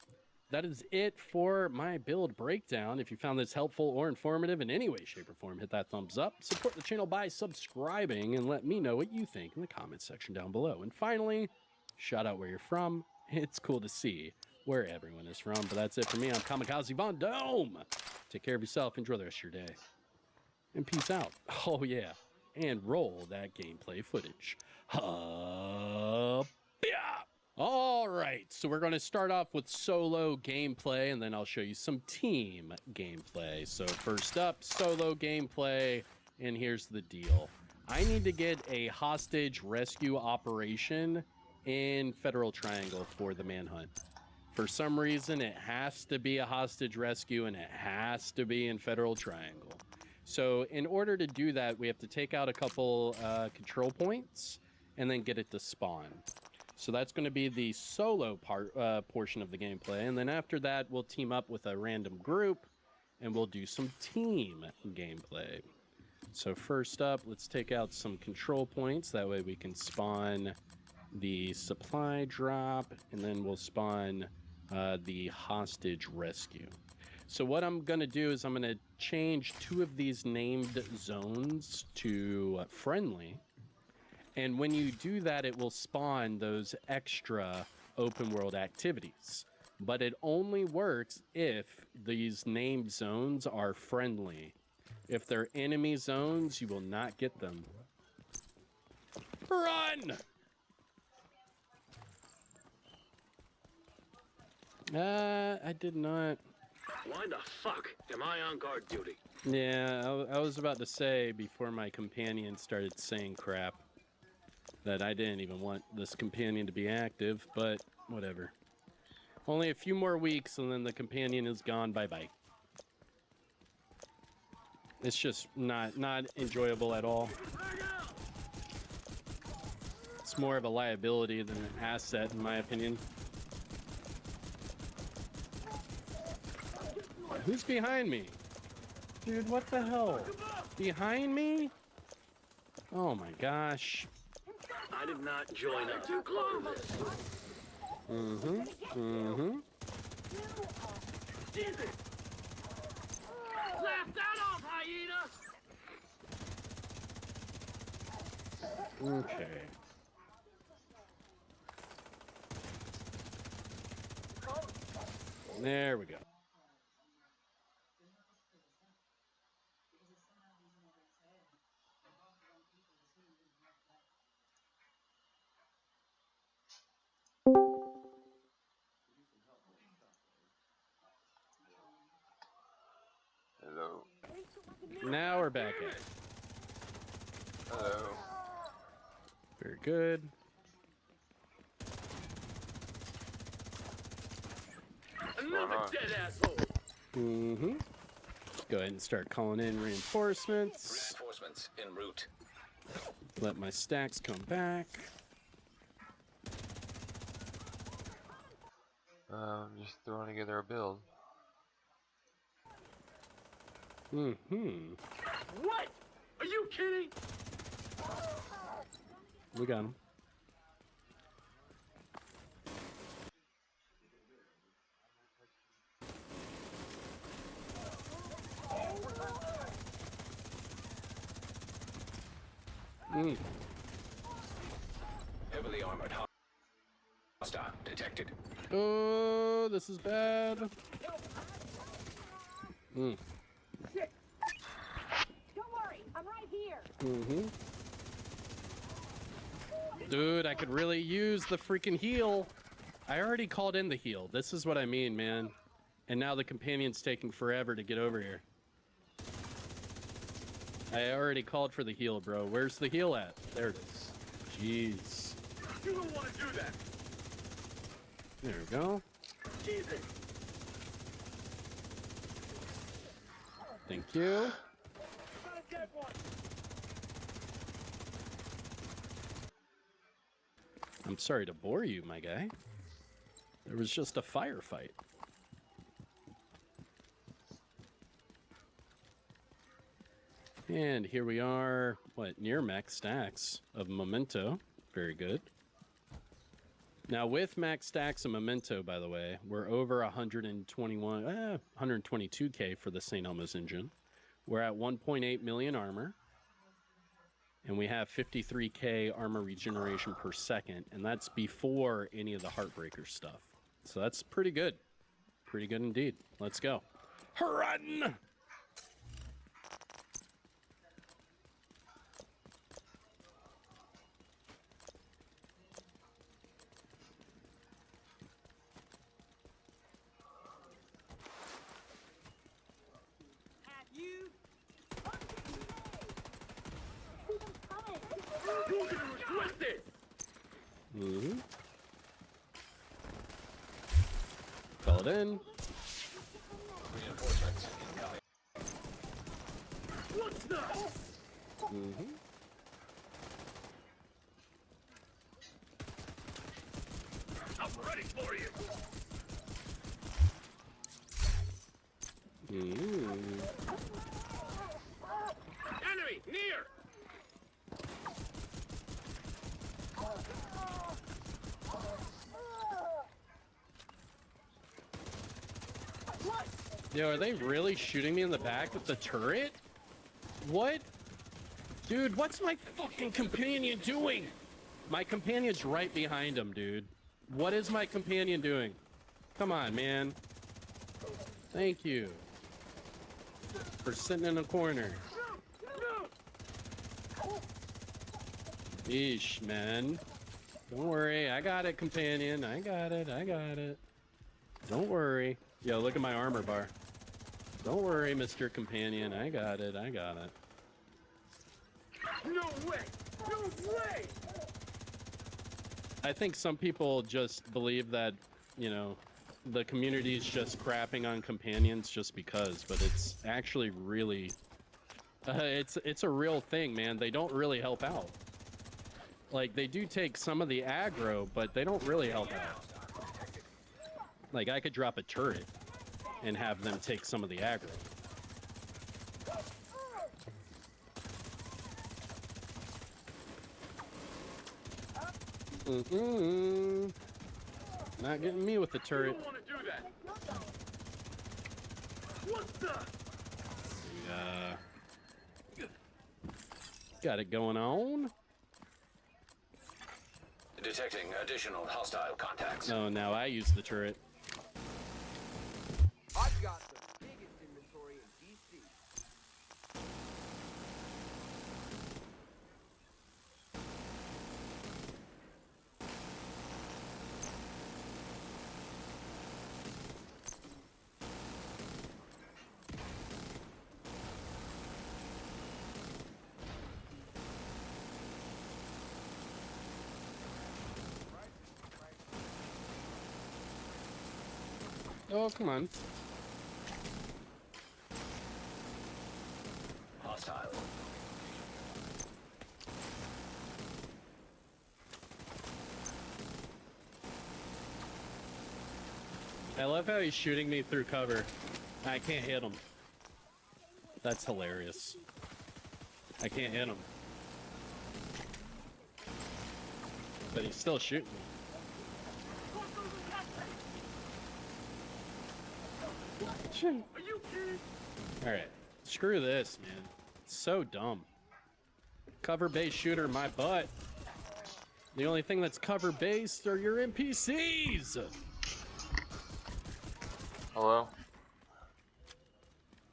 [SPEAKER 14] That is it for my build breakdown. If you found this helpful or informative in any way, shape, or form, hit that thumbs up. Support the channel by subscribing and let me know what you think in the comments section down below. And finally, shout out where you're from. It's cool to see where everyone is from. But that's it for me. I'm Kamikaze Von Dome. Take care of yourself. Enjoy the rest of your day. And peace out. Oh, yeah. And roll that gameplay footage. Yeah. All right, so we're going to start off with solo gameplay, and then I'll show you some team gameplay. So first up, solo gameplay, and here's the deal. I need to get a hostage rescue operation in Federal Triangle for the manhunt. For some reason, it has to be a hostage rescue, and it has to be in Federal Triangle. So in order to do that, we have to take out a couple control points and then get it to spawn. So that's going to be the solo portion of the gameplay. And then after that, we'll team up with a random group and we'll do some team gameplay. So first up, let's take out some control points. That way we can spawn the supply drop, and then we'll spawn the hostage rescue. So what I'm going to do is I'm going to change 2 of these named zones to friendly. And when you do that, it will spawn those extra open world activities. But it only works if these named zones are friendly. If they're enemy zones, you will not get them. Run! I did not.
[SPEAKER 6] Why the fuck am I on guard duty?
[SPEAKER 14] Yeah, I was about to say before my companion started saying crap that I didn't even want this companion to be active, but whatever. Only a few more weeks and then the companion is gone. Bye-bye. It's just not enjoyable at all. It's more of a liability than an asset, in my opinion. Who's behind me? Dude, what the hell? Behind me? Oh my gosh.
[SPEAKER 6] I did not join up. Too close.
[SPEAKER 7] Laugh that off, hyena!
[SPEAKER 14] Okay. There we go.
[SPEAKER 2] Hello.
[SPEAKER 14] Now we're back at it.
[SPEAKER 2] Hello.
[SPEAKER 14] Very good.
[SPEAKER 6] Another dead asshole.
[SPEAKER 14] Go ahead and start calling in reinforcements.
[SPEAKER 1] Reinforcements en route.
[SPEAKER 14] Let my stacks come back.
[SPEAKER 2] Just throwing together a build.
[SPEAKER 6] What? Are you kidding?
[SPEAKER 14] We got him.
[SPEAKER 1] Heavily armored hostile detected.
[SPEAKER 14] Oh, this is bad.
[SPEAKER 4] Shit! Don't worry, I'm right here.
[SPEAKER 14] Dude, I could really use the freaking heal. I already called in the heal. This is what I mean, man. And now the companion's taking forever to get over here. I already called for the heal, bro. Where's the heal at? There it is. Jeez.
[SPEAKER 6] You don't want to do that.
[SPEAKER 14] There we go.
[SPEAKER 6] Jesus.
[SPEAKER 14] Thank you. I'm sorry to bore you, my guy. There was just a firefight. And here we are, near max stacks of Memento. Very good. Now with max stacks of Memento, by the way, we're over 122k for the St. Elmo's engine. We're at 1.8 million armor. And we have 53k armor regeneration per second. And that's before any of the Heartbreaker stuff. So that's pretty good. Pretty good indeed. Let's go. Run! Mm-hmm. Call it in.
[SPEAKER 1] Reinforcements incoming.
[SPEAKER 14] Mm-hmm.
[SPEAKER 6] I'm ready for you.
[SPEAKER 14] Mm-hmm.
[SPEAKER 6] Enemy near.
[SPEAKER 14] Yo, are they really shooting me in the back with the turret? What? Dude, what's my fucking companion doing? My companion's right behind him, dude. What is my companion doing? Come on, man. Thank you for sitting in a corner. Yeesh, man. Don't worry, I got it, companion. I got it, I got it. Don't worry. Yo, look at my armor bar. Don't worry, Mr. Companion. I got it, I got it.
[SPEAKER 6] No way! No way!
[SPEAKER 14] I think some people just believe that, you know, the community's just crapping on companions just because, but it's actually really, it's a real thing, man. They don't really help out. Like, they do take some of the aggro, but they don't really help out. Like, I could drop a turret and have them take some of the aggro. Mm-mm. Not getting me with the turret.
[SPEAKER 6] You don't want to do that. What the?
[SPEAKER 14] Got it going on.
[SPEAKER 1] Detecting additional hostile contacts.
[SPEAKER 14] Oh, now I use the turret.
[SPEAKER 7] I've got the biggest inventory in DC.
[SPEAKER 14] Oh, come on.
[SPEAKER 1] Hostile.
[SPEAKER 14] I love how he's shooting me through cover. I can't hit him. That's hilarious. I can't hit him. But he's still shooting me.
[SPEAKER 6] Are you kidding?
[SPEAKER 14] Alright. Screw this, man. It's so dumb. Cover-based shooter, my butt. The only thing that's cover-based are your NPCs!
[SPEAKER 2] Hello?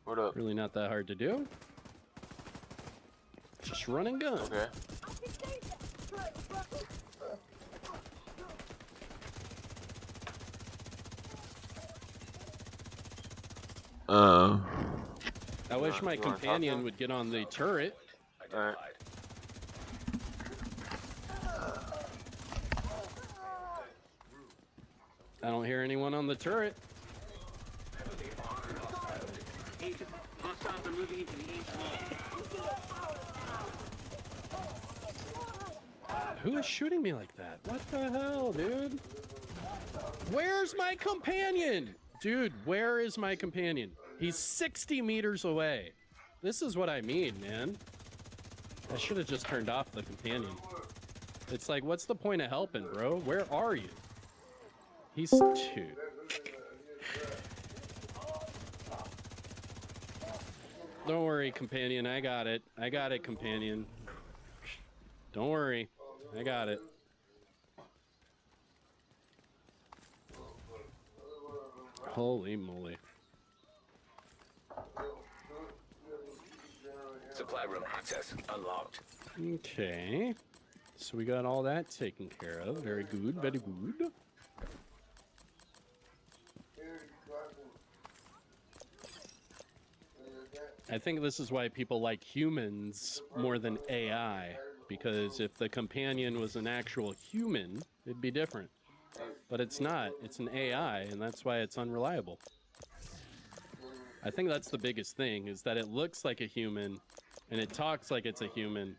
[SPEAKER 2] What up?
[SPEAKER 14] Really not that hard to do. Just run and gun.
[SPEAKER 2] Okay.
[SPEAKER 14] I wish my companion would get on the turret.
[SPEAKER 2] Alright.
[SPEAKER 14] I don't hear anyone on the turret.
[SPEAKER 6] Hostiles are moving into the east wall.
[SPEAKER 14] Who is shooting me like that? What the hell, dude? Where's my companion? Dude, where is my companion? He's 60 meters away. This is what I mean, man. I should have just turned off the companion. It's like, what's the point of helping, bro? Where are you? He's two. Don't worry, companion. I got it. I got it, companion. Don't worry. I got it. Holy moly.
[SPEAKER 1] Supply room access unlocked.
[SPEAKER 14] Okay. So we got all that taken care of. Very good, very good. I think this is why people like humans more than AI. because if the companion was an actual human, it'd be different. But it's not. It's an AI, and that's why it's unreliable. I think that's the biggest thing, is that it looks like a human, and it talks like it's a human,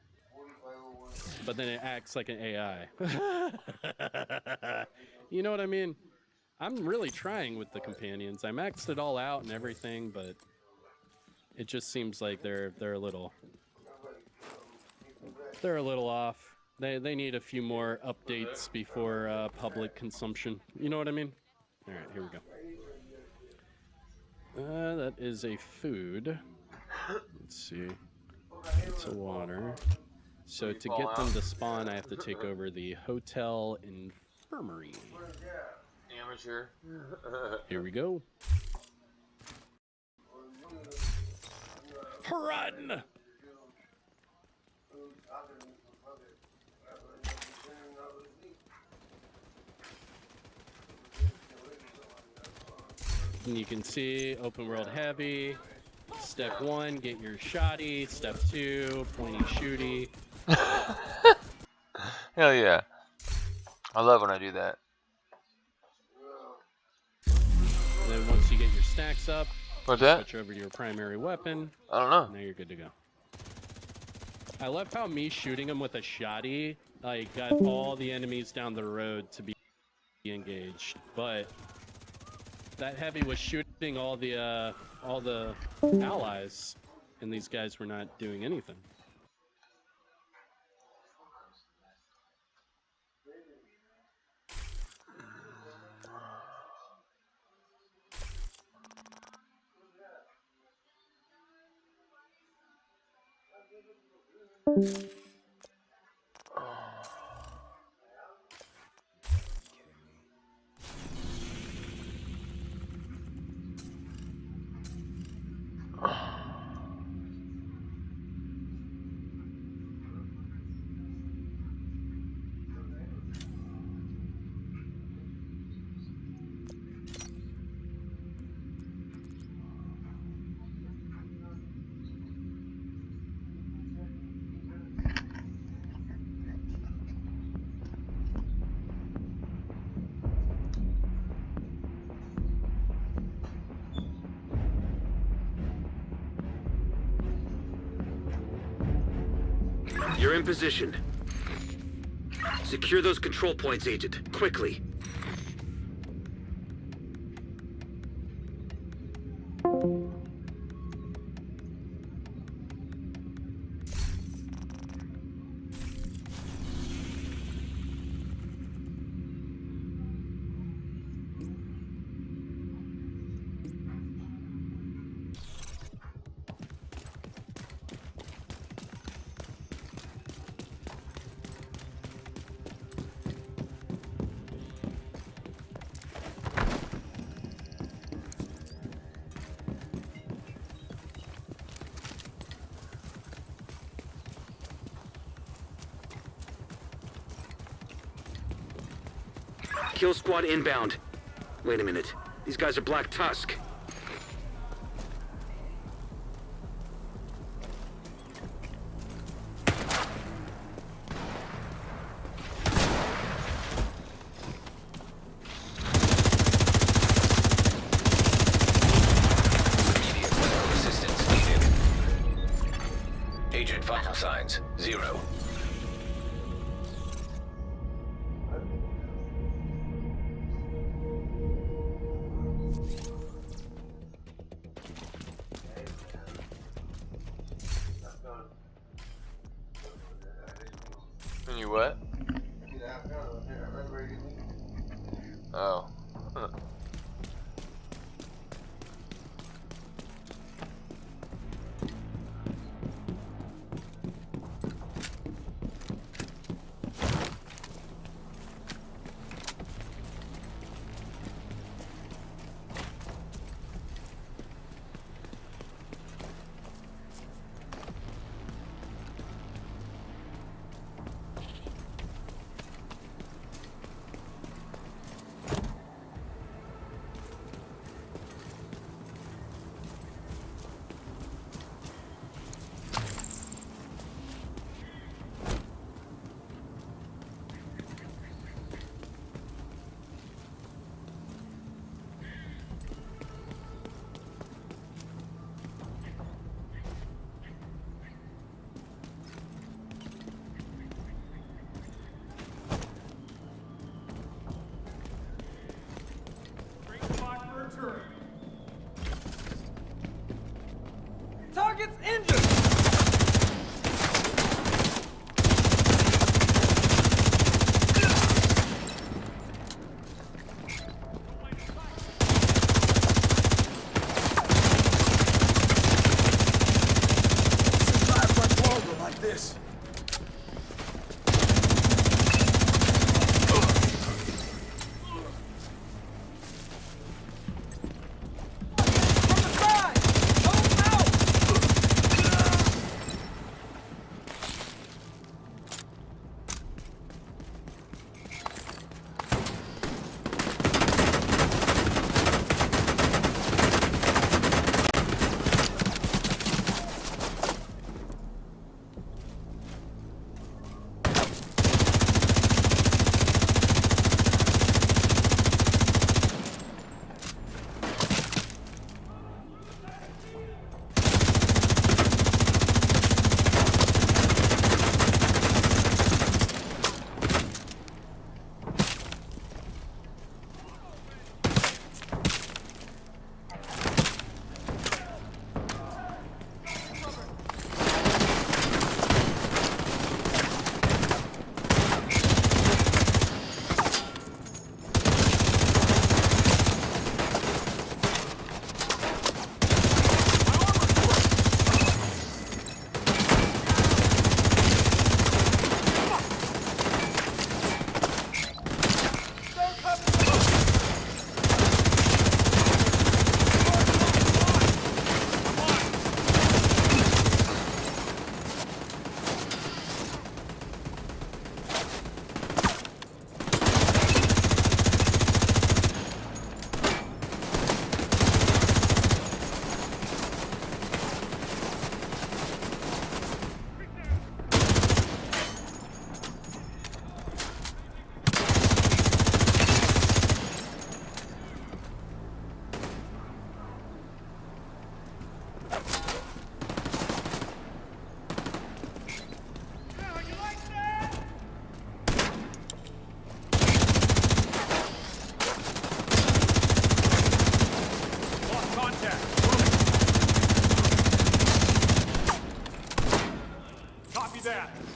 [SPEAKER 14] but then it acts like an AI. You know what I mean? I'm really trying with the companions. I maxed it all out and everything, but it just seems like they're a little off. They need a few more updates before public consumption. You know what I mean? All right, here we go. That is a food. Let's see. It's a water. So to get them to spawn, I have to take over the hotel infirmary.
[SPEAKER 2] Amateur.
[SPEAKER 14] Here we go. Run! And you can see open world heavy. Step 1, get your shotty. Step 2, pointy shooty.
[SPEAKER 2] Hell yeah. I love when I do that.
[SPEAKER 14] And then once you get your stacks up,
[SPEAKER 2] what's that?
[SPEAKER 14] Switch over to your primary weapon.
[SPEAKER 2] I don't know.
[SPEAKER 14] Now you're good to go. I love how me shooting them with a shotty, I got all the enemies down the road to be engaged, but that heavy was shooting all the allies, and these guys were not doing anything.
[SPEAKER 6] You're in position. Secure those control points, Agent. Quickly. Kill squad inbound. Wait a minute. These guys are Black Tusk.
[SPEAKER 1] Immediate medical assistance needed. Agent vital signs 0.
[SPEAKER 2] And you what? Oh.
[SPEAKER 7] Target's injured!
[SPEAKER 15] This.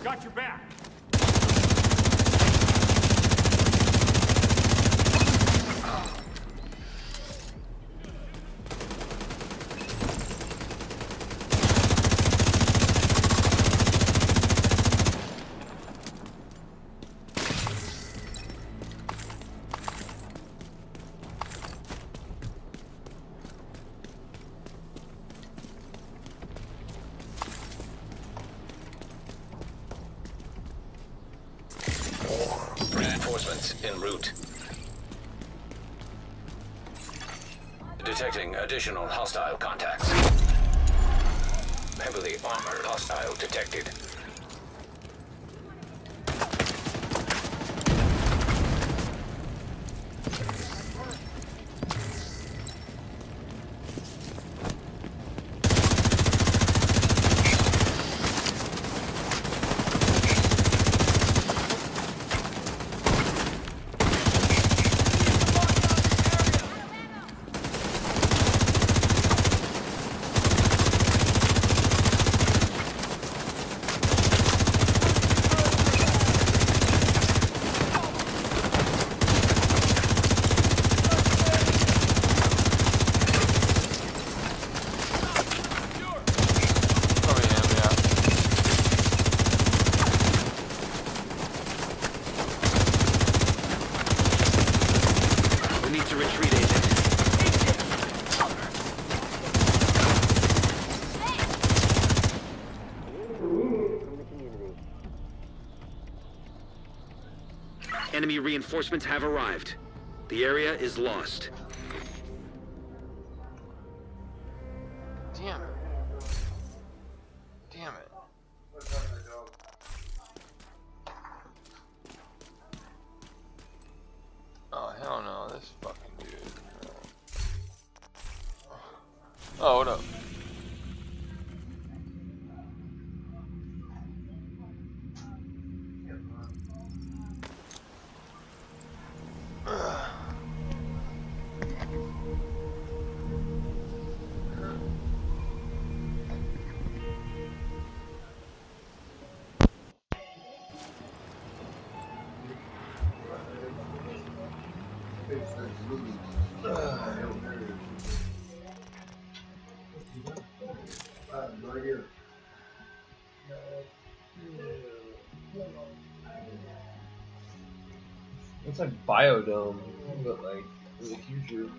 [SPEAKER 16] Got your back.
[SPEAKER 1] Reinforcements en route. Detecting additional hostile contacts. Heavily armored hostile detected.
[SPEAKER 6] Enemy reinforcements have arrived. The area is lost.
[SPEAKER 2] Damn it. Damn it. Oh, hell no, this fucking dude. Oh, what up?
[SPEAKER 13] No idea.
[SPEAKER 15] It's like Biodome, but like really huge.